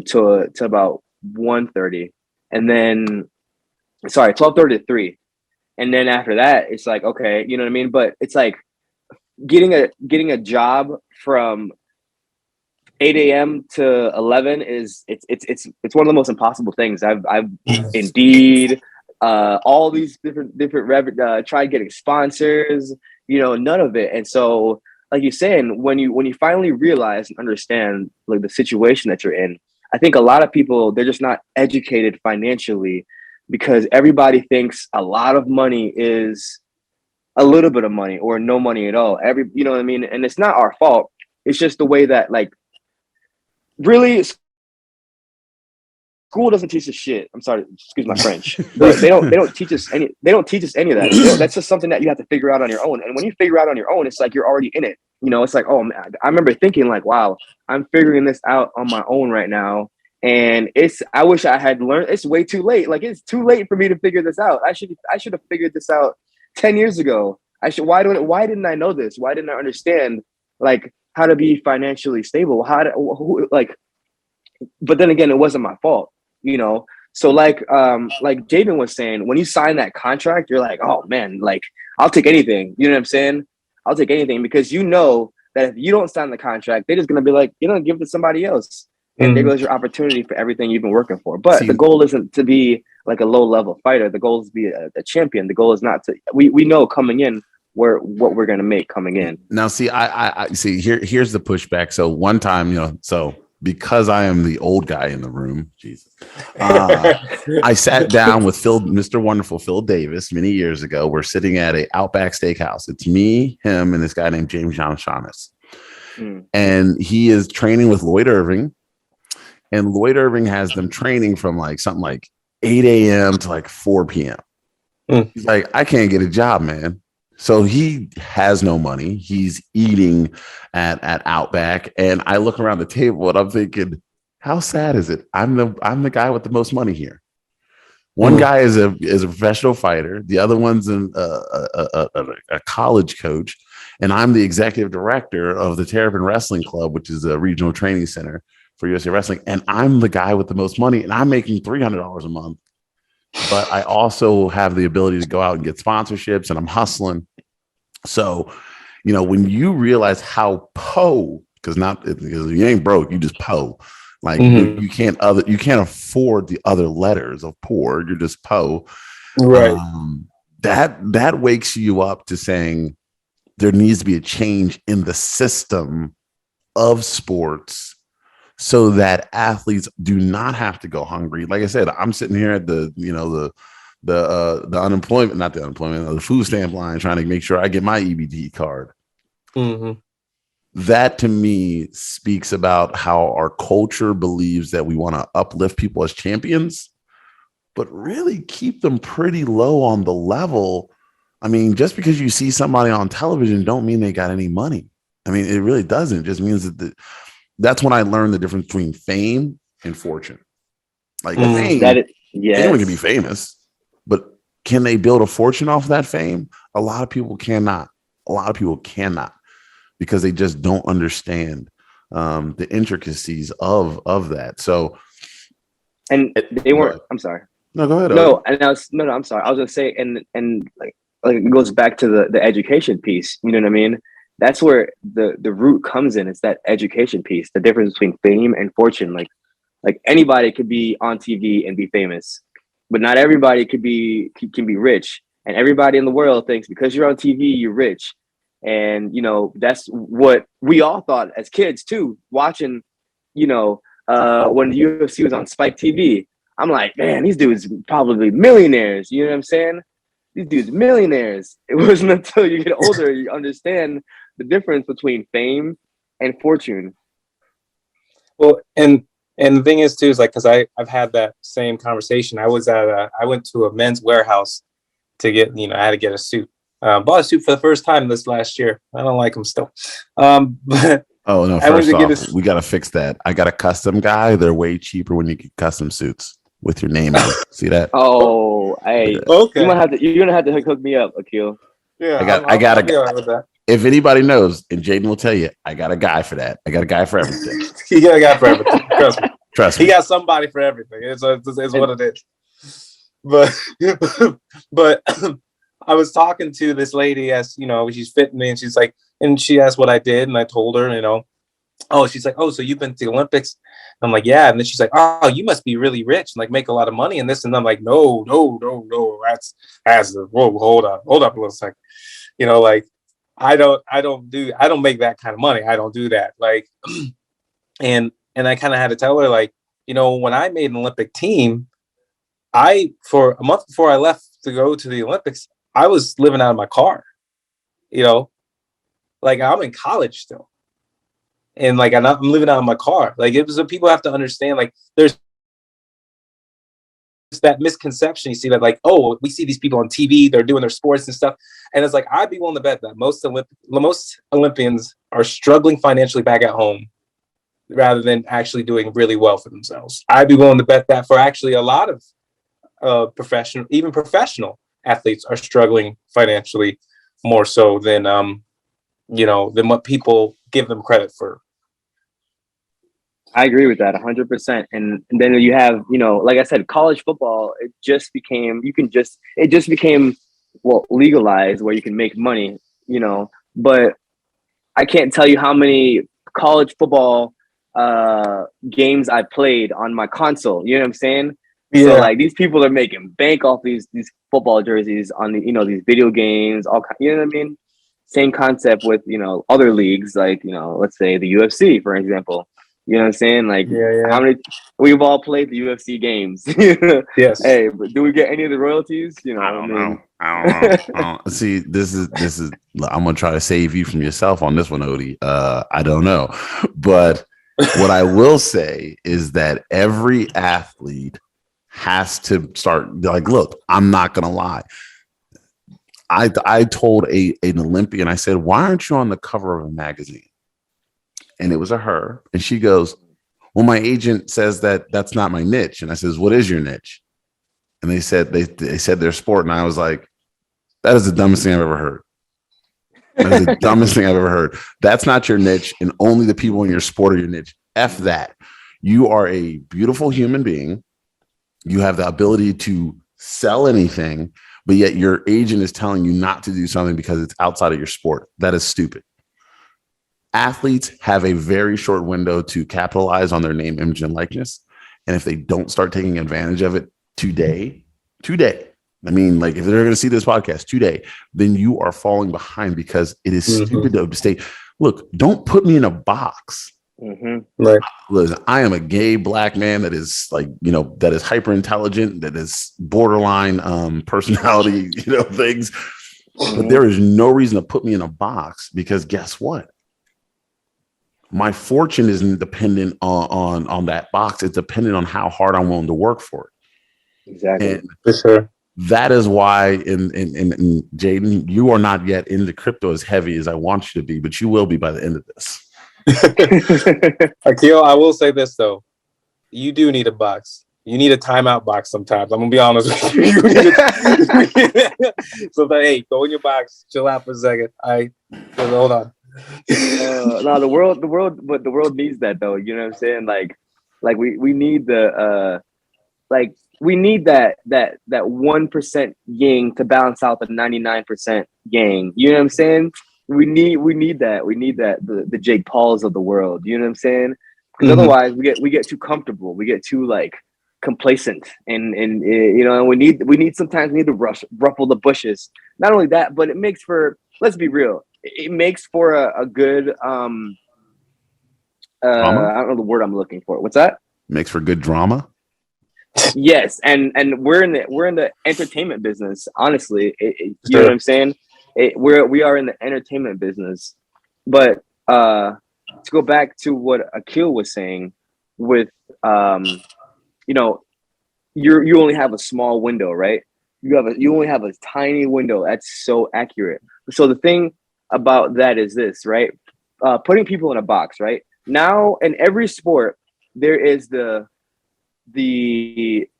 to about 1:30. And then, 12:30 to 3. And then after that, it's like, okay, you know what I mean? But it's like getting a job from 8 a.m. to 11 it's one of the most impossible things. I've Indeed, all these different tried getting sponsors, none of it. And so, like you're saying, when you finally realize and understand like the situation that you're in, I think a lot of people, they're just not educated financially, because everybody thinks a lot of money is a little bit of money or no money at all. You know what I mean? And it's not our fault. It's just the way that, like, really, school doesn't teach us shit. I'm sorry, excuse my French, but they don't teach us any. They don't teach us any of that. That's just something that you have to figure out on your own. And when you figure out on your own, it's like you're already in it. It's like, oh man, I remember thinking like, wow, I'm figuring this out on my own right now. And I wish I had learned. It's way too late. Like, it's too late for me to figure this out. I should have figured this out 10 years ago. Why didn't I know this? Why didn't I understand like how to be financially stable? But then again, it wasn't my fault, So like Jayden was saying, when you sign that contract, you're like, oh man, like I'll take anything. You know what I'm saying? I'll take anything, because that if you don't sign the contract, they're just gonna be like, give it to somebody else. And there goes your opportunity for everything you've been working for. But the goal isn't to be like a low level fighter. The goal is to be a champion. The goal is not to, we know coming in what we're going to make coming in. Now, see, I see here's the pushback. So one time, because I am the old guy in the room, Jesus, I sat down with Mr. Wonderful Phil Davis many years ago. We're sitting at a Outback Steakhouse. It's me, him, and this guy named James John Shaughnessy. And he is training with Lloyd Irving. And Lloyd Irving has them training from like something like 8 a.m. to like 4 p.m. He's like, I can't get a job, man. So he has no money. He's eating at Outback, and I look around the table and I'm thinking, how sad is it? I'm the guy with the most money here. One guy is a professional fighter. The other one's a college coach, and I'm the executive director of the Terrapin Wrestling Club, which is a regional training center for USA Wrestling. And I'm the guy with the most money, and I'm making $300 a month. But I also have the ability to go out and get sponsorships, and I'm hustling. So, when you realize how because you ain't broke, you just like you can't afford the other letters of poor. You're just right? That wakes you up to saying there needs to be a change in the system of sports, so that athletes do not have to go hungry. Like I said, I'm sitting here at the unemployment, not the unemployment, the food stamp line, trying to make sure I get my EBT card. That to me speaks about how our culture believes that we want to uplift people as champions, but really keep them pretty low on the level. I mean, just because you see somebody on television don't mean they got any money. I mean, it really doesn't. It just means that that's when I learned the difference between fame and fortune. Like fame, anyone can be famous, but can they build a fortune off of that fame? A lot of people cannot. Because they just don't understand the intricacies of that. So, and they weren't. I'm sorry. No, go ahead. No, and I'm sorry. I was gonna say, and like it goes back to the education piece. You know what I mean? That's where the root comes in. It's that education piece. The difference between fame and fortune. Like anybody could be on TV and be famous, but not everybody can be rich. And everybody in the world thinks because you're on TV, you're rich. And, that's what we all thought as kids, too, watching, when the UFC was on Spike TV. I'm like, man, these dudes probably millionaires. You know what I'm saying? These dudes millionaires. It wasn't until you get older you understand the difference between fame and fortune. Well, and the thing is, too, is like, because I've had that same conversation. I went to a Men's Warehouse to get, I had to get a suit. Bought a suit for the first time this last year. I don't like them still. But oh no! First off, we got to fix that. I got a custom guy. They're way cheaper when you get custom suits with your name on. See that? Oh, hey, okay. You're gonna have to hook me up, Akil. Yeah, I got a guy with that. If anybody knows, and Jayden will tell you, I got a guy for that. I got a guy for everything. You got a guy for everything. Trust me. He got somebody for everything. It's what it is. But I was talking to this lady as, she's fitting me, and she's like, and she asked what I did. And I told her, she's like, oh, so you've been to the Olympics? I'm like, yeah. And then she's like, oh, you must be really rich and like make a lot of money in this. And I'm like, no. Whoa, hold up a little second. Like I don't make that kind of money. I don't do that. Like, and I kind of had to tell her, like, when I made an Olympic team, for a month before I left to go to the Olympics, I was living out of my car, like I'm in college still. And like, I'm living out of my car. Like it was, people have to understand, like there's that misconception. You see that like, oh, we see these people on TV, they're doing their sports and stuff. And it's like, I'd be willing to bet that most Olympians are struggling financially back at home rather than actually doing really well for themselves. I'd be willing to bet that for actually a lot of professional athletes are struggling financially more so than than what people give them credit for. I agree with that 100%. And then you have, like I said, college football, it just became legalized where you can make money, but I can't tell you how many college football games I played on my console. You know what I'm saying? Yeah. So like these people are making bank off these football jerseys on the, these video games, all you know what I mean? Same concept with, other leagues, like, let's say the UFC, for example. You know what I'm saying? Like how many we've all played the UFC games. Yes. Hey, but do we get any of the royalties? I don't know. See, this is I'm gonna try to save you from yourself on this one, Odie. I don't know. But what I will say is that every athlete has to start like, look, I'm not gonna lie. I told an Olympian, I said, why aren't you on the cover of a magazine? And it was her. And she goes, well, my agent says that's not my niche. And I says, what is your niche? And they said their sport. And I was like, that is the dumbest thing I've ever heard. That is the dumbest thing I've ever heard. That's not your niche. And only the people in your sport are your niche. F that. You are a beautiful human being. You have the ability to sell anything, but yet your agent is telling you not to do something because it's outside of your sport. That is stupid. Athletes have a very short window to capitalize on their name, image, and likeness. And if they don't start taking advantage of it today, I mean, like if they're going to see this podcast today, then you are falling behind because it is stupid to stay. Look, don't put me in a box. Right. Listen, I am a gay black man that is like, that is hyper intelligent, that is borderline personality, things. But there is no reason to put me in a box because guess what? My fortune isn't dependent on that box. It's dependent on how hard I'm willing to work for it. Exactly. And for sure. That is why in Jayden, you are not yet into crypto as heavy as I want you to be, but you will be by the end of this. Akil, I will say this though. You do need a box. You need a timeout box sometimes. I'm gonna be honest with you. So hey, go in your box, chill out for a second. Hold on. No, the world needs that though. You know what I'm saying? Like we need we need that 1% yang to balance out the 99% yang. You know what I'm saying? We need that. We need that the Jake Pauls of the world. You know what I'm saying? Because otherwise we get too comfortable. We get too like complacent, and we need sometimes we need to ruffle the bushes. Not only that, but it makes for, let's be real, it makes for a good I don't know the word I'm looking for. What's that? Makes for good drama. Yes, and we're in the entertainment business. Honestly, you know what I'm saying? We are in the entertainment business. But to go back to what Akil was saying, with you only have a small window, right? You only have a tiny window. That's so accurate. So the thing about that is this, right? Putting people in a box, right? Now in every sport, there is the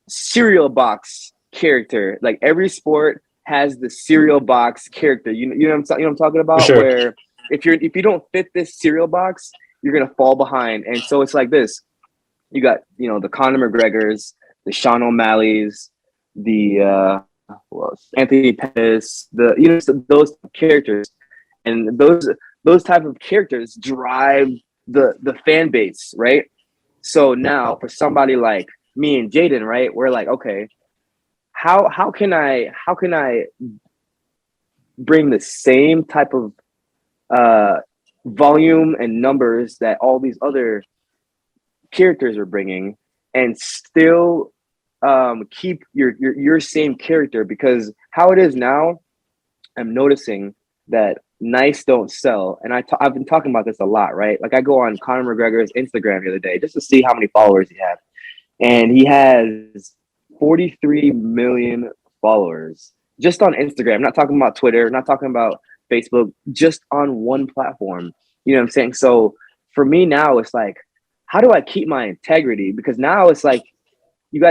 cereal box character. Like every sport has the cereal box character. You know what I'm talking about? Sure. Where if you don't fit this cereal box, you're gonna fall behind. And so it's like this. You got the Conor McGregors, the Sean O'Malley's, the Anthony Pettis, those characters, and those type of characters drive the fan base, right? So now for somebody like me and Jayden, right, we're like, okay, how can I bring the same type of volume and numbers that all these other characters are bringing, and still keep your same character? Because how it is now, I'm noticing that nice don't sell. And I've been talking about this a lot, right? Like I go on Conor McGregor's Instagram the other day just to see how many followers he has. And he has 43 million followers just on Instagram. I'm not talking about Twitter, not talking about Facebook, just on one platform. You know what I'm saying? So for me now, it's like, how do I keep my integrity? Because now it's like, you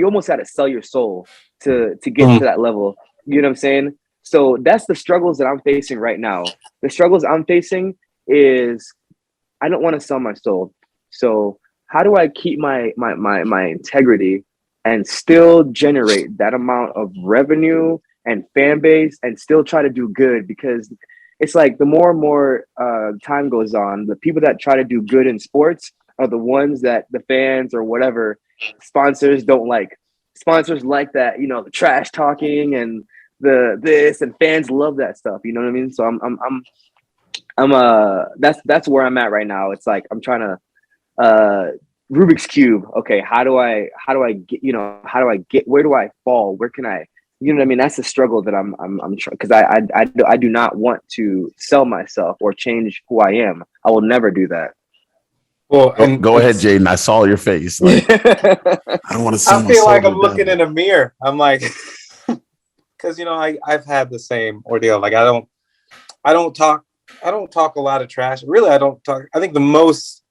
almost got to sell your soul to get to that level. You know what I'm saying? So that's the struggles that I'm facing right now. The struggles I'm facing is I don't want to sell my soul. So how do I keep my integrity and still generate that amount of revenue and fan base and still try to do good? Because it's like the more and more time goes on, the people that try to do good in sports are the ones that the fans or whatever sponsors don't like. Sponsors like that, the trash talking and the this, and fans love that stuff. You know what I mean? So that's where I'm at right now. It's like I'm trying to Rubik's Cube. Okay, how do I get, where do I fall? Where can I, you know what I mean? That's the struggle that I'm trying, because I do not want to sell myself or change who I am. I will never do that. Well, and go ahead, Jayden. I saw your face. Like, I don't want to. I feel like I'm looking in a mirror. I'm like, because I've had the same ordeal. Like I don't talk a lot of trash. Really, I don't talk. I think the most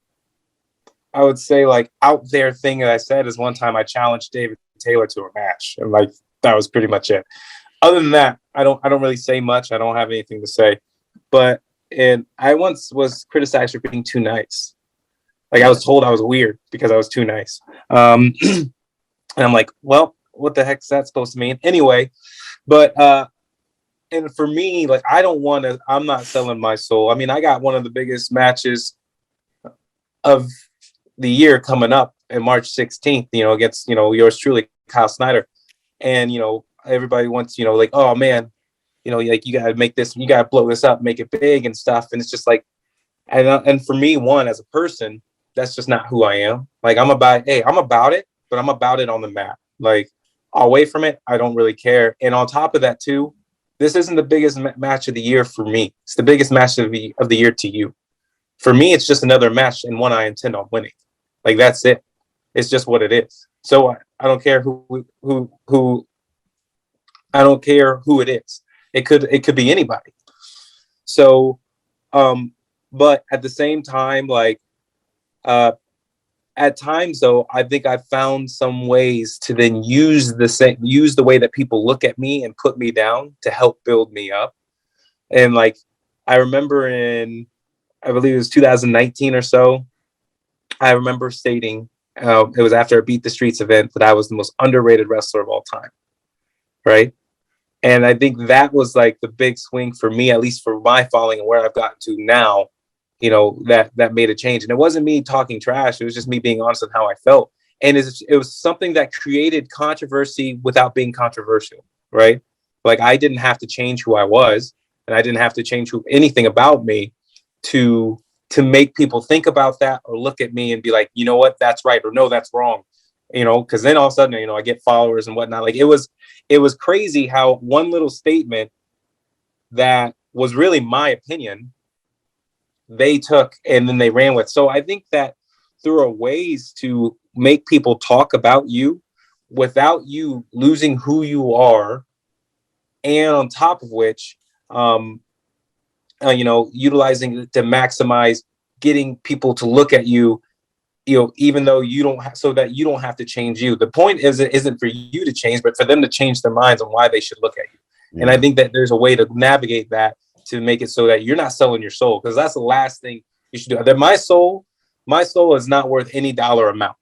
I would say like out there thing that I said is one time I challenged David Taylor to a match, and like that was pretty much it. Other than that, I don't really say much. I don't have anything to say. But I once was criticized for being too nice. Like I was told I was weird because I was too nice. And I'm like, well, what the heck is that supposed to mean? Anyway, but and for me, like I'm not selling my soul. I mean, I got one of the biggest matches of the year coming up in March 16th, against, yours truly, Kyle Schneider. And, everybody wants, like, oh man, like you got to make this, you got to blow this up, make it big and stuff. And it's just like, and for me, as a person, that's just not who I am. Like I'm about it, but I'm about it on the mat. Like away from it, I don't really care. And on top of that too, this isn't the biggest match of the year for me. It's the biggest match of the year to you. For me, it's just another match and one I intend on winning. Like that's it. It's just what it is. So I don't care who I don't care who it is. It could be anybody. So, but at the same time, like, at times though, I think I've found some ways to then use the way that people look at me and put me down to help build me up. And like, I remember I believe it was 2019 or so, I remember stating, it was after a Beat the Streets event, that I was the most underrated wrestler of all time. Right. And I think that was like the big swing for me, at least for my following and where I've gotten to now, that made a change. And it wasn't me talking trash. It was just me being honest with how I felt. And it was something that created controversy without being controversial. Right. Like I didn't have to change who I was, and I didn't have to change anything about me to make people think about that or look at me and be like, you know what, that's right, or no, that's wrong, because then all of a sudden, I get followers and whatnot. Like it was crazy how one little statement that was really my opinion, they took and then they ran with. So I think that there are ways to make people talk about you without you losing who you are. And on top of which, utilizing it to maximize getting people to look at you, even though you don't so that you don't have to change you. The point isn't for you to change, but for them to change their minds on why they should look at you. Yeah. And I think that there's a way to navigate that to make it so that you're not selling your soul, because that's the last thing you should do. That my soul is not worth any dollar amount.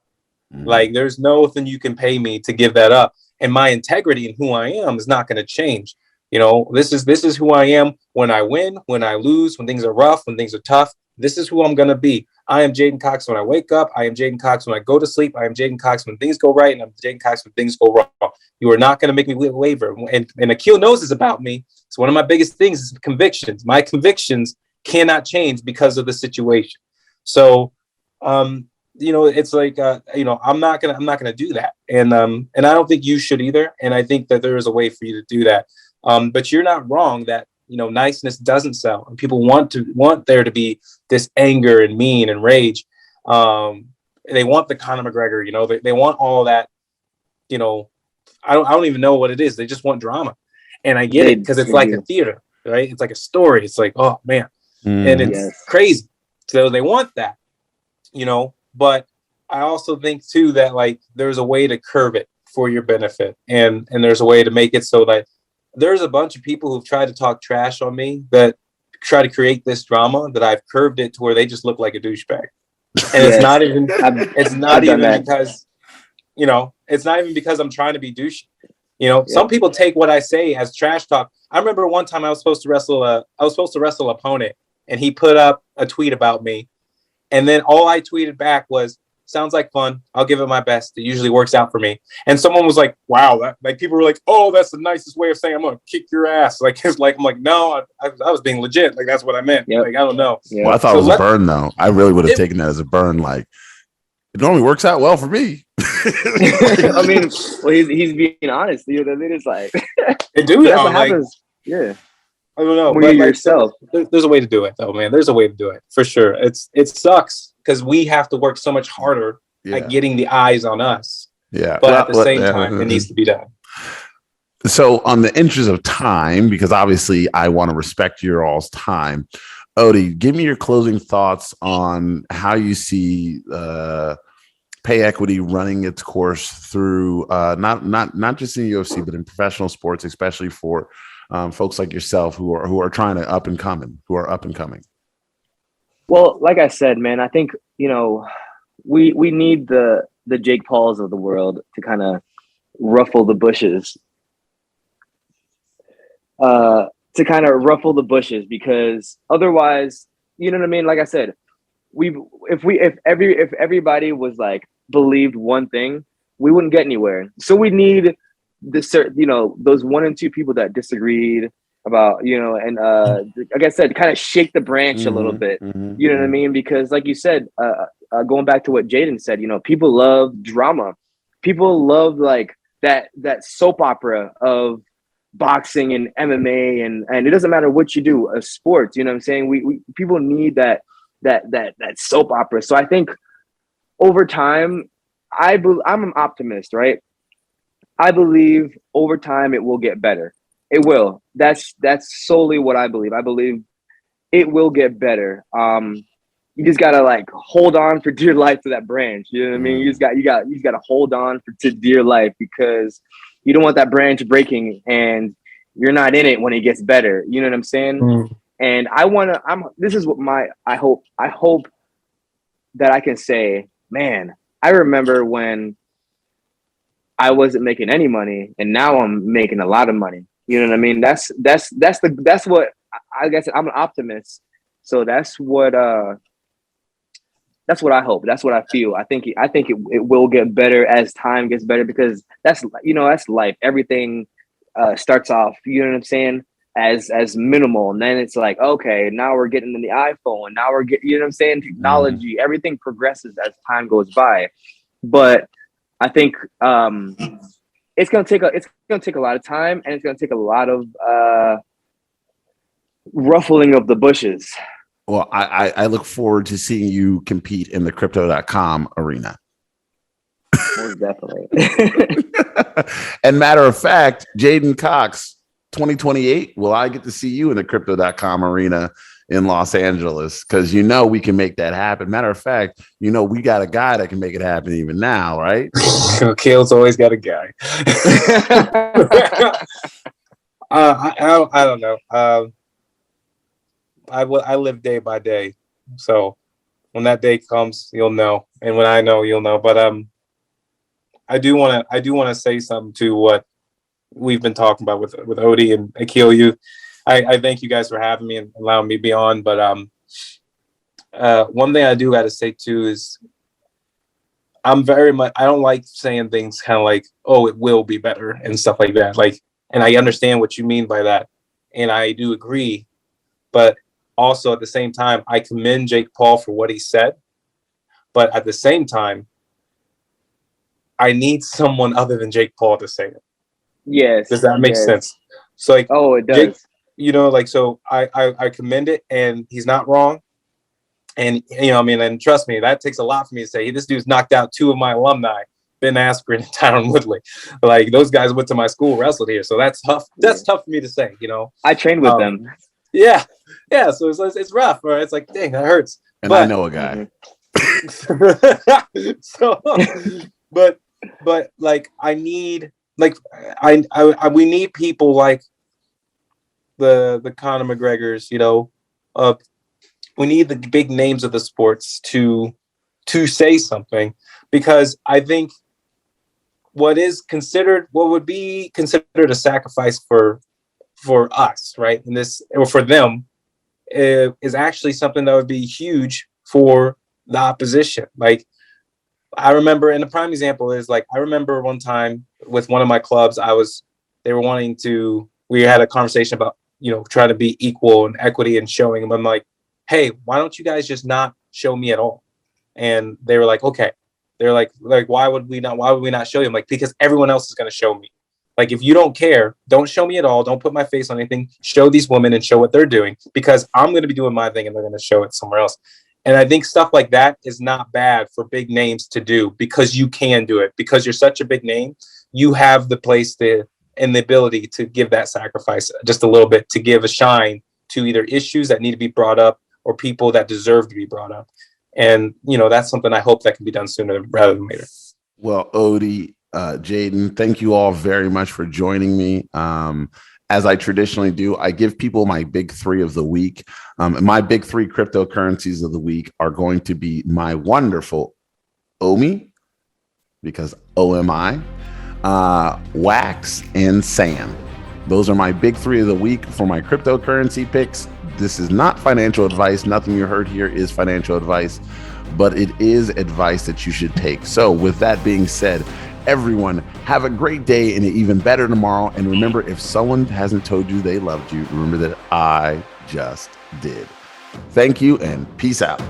Mm-hmm. Like there's nothing you can pay me to give that up. And my integrity and who I am is not going to change. This is who I am when I win, when I lose, when things are rough, when things are tough. This is who I'm going to be. I am J'den Cox when I wake up. I am J'den Cox when I go to sleep. I am J'den Cox when things go right, and I'm J'den Cox when things go wrong. You are not going to make me waver. And Akil knows this about me. So one of my biggest things is convictions. My convictions cannot change because of the situation. So, it's like, I'm not gonna do that. And I don't think you should either. And I think that there is a way for you to do that. But you're not wrong that, niceness doesn't sell, and people want there to be this anger and mean and rage. They want the Conor McGregor, they want all that, I don't even know what it is. They just want drama. And I get it, because it's like a theater, right? It's like a story. It's like, oh man. And it's crazy. So they want that, but I also think too, that like, there's a way to curve it for your benefit. And there's a way to make it so that there's a bunch of people who've tried to talk trash on me, that try to create this drama, that I've curved it to where they just look like a douchebag. And it's not even because I'm trying to be douchey. Some people take what I say as trash talk. I remember one time I was supposed to wrestle an opponent, and he put up a tweet about me. And then all I tweeted back was, sounds like fun. I'll give it my best. It usually works out for me. And someone was like, wow, people were like, oh, that's the nicest way of saying I'm going to kick your ass. Like, it's like, I'm like, no, I was being legit. Like, that's what I meant. Yep. Like, I don't know. Yeah. Well, I thought it was a burn though. I really would have taken that as a burn. Like, it normally works out well for me. I mean, well, he's being honest. It's like, they do. That's what happens. Yeah. I don't know. But yourself. There's a way to do it though, man. There's a way to do it for sure. It sucks, because we have to work so much harder at getting the eyes on us. Yeah. But at the same time, it needs to be done. So on the interest of time, because obviously I want to respect your all's time, Ode, give me your closing thoughts on how you see pay equity running its course through not just in UFC, but in professional sports, especially for folks like yourself who are trying to up and coming. Well, like I said, man, I think, we need the Jake Pauls of the world to kind of ruffle the bushes. Because otherwise, you know what I mean? Like I said, if everybody was like believed one thing, we wouldn't get anywhere. So we need those 1 and 2 people that disagreed about, and like I said, kind of shake the branch a little bit. You know what I mean? Because like you said, going back to what Jayden said, people love drama. People love like that soap opera of boxing and MMA and it doesn't matter what you do, sports, you know what I'm saying? We people need that soap opera. So I think over time, I'm an optimist, right? I believe over time it will get better. It will. That's solely what I believe. I believe it will get better. You just gotta like hold on for dear life to that branch. You know what I mean? You just gotta hold on to dear life, because you don't want that branch breaking and you're not in it when it gets better. You know what I'm saying? And this is what I hope that I can say, man, I remember when I wasn't making any money and now I'm making a lot of money. You know what I mean? That's what I guess. I'm an optimist. So that's what I hope. That's what I feel. I think it will get better as time gets better, because that's life. Everything starts off, you know what I'm saying, as minimal, and then it's like, okay, now we're getting in the iPhone, now we're getting, you know what I'm saying, technology. Everything progresses as time goes by. But I think it's gonna take a lot of time, and it's gonna take a lot of ruffling of the bushes. Well, I look forward to seeing you compete in the crypto.com arena. Most definitely. And matter of fact, J'den Cox, 2028, will I get to see you in the crypto.com arena in Los Angeles? Because we can make that happen. Matter of fact, we got a guy that can make it happen even now, right? Akil's always got a guy. I don't know. I live day by day, so when that day comes, you'll know, and when I know, you'll know. But I do want to say something to what we've been talking about with Ode and Akil. I thank you guys for having me and allowing me to be on. But one thing I do got to say too is I don't like saying things kind of like, oh, it will be better and stuff like that. Like, and I understand what you mean by that, and I do agree, but also at the same time, I commend Jake Paul for what he said. But at the same time, I need someone other than Jake Paul to say it. Yes. Does that make sense? So like, oh, it does. Jake, so I commend it, and he's not wrong. And and trust me, that takes a lot for me to say, hey, this dude's knocked out 2 of my alumni, Ben Askren and Tyron Woodley. Like, those guys went to my school, wrestled here. So that's tough. That's tough for me to say, I trained with them. Yeah. So it's rough, right? It's like, dang, that hurts. And I know a guy. So, but like, I need, like, we need people like the Conor McGregors, we need the big names of the sports to say something, because I think what would be considered a sacrifice for us, right? And this, or for them, is actually something that would be huge for the opposition. Like, I remember, and the prime example is, like, I remember one time with one of my clubs, we had a conversation about, trying to be equal and equity and showing them. I'm like, hey, why don't you guys just not show me at all? And they were like, okay. They're like, why would we not show you? I'm like, because everyone else is going to show me. Like, if you don't care, don't show me at all. Don't put my face on anything. Show these women and show what they're doing, because I'm going to be doing my thing and they're going to show it somewhere else. And I think stuff like that is not bad for big names to do, because you can do it, because you're such a big name. You have the place to and the ability to give that sacrifice just a little bit, to give a shine to either issues that need to be brought up or people that deserve to be brought up. And, you know, that's something I hope that can be done sooner rather than later. Well, Ode, Jayden, thank you all very much for joining me. As I traditionally do, I give people my big three of the week. My big three cryptocurrencies of the week are going to be my wonderful OMI, because OMI, Wax, and Sand. Those are my big three of the week for my cryptocurrency picks. This is not financial advice. Nothing you heard here is financial advice, but it is advice that you should take. So with that being said, everyone, have a great day and an even better tomorrow. And remember, if someone hasn't told you they loved you, remember that I just did. Thank you and peace out.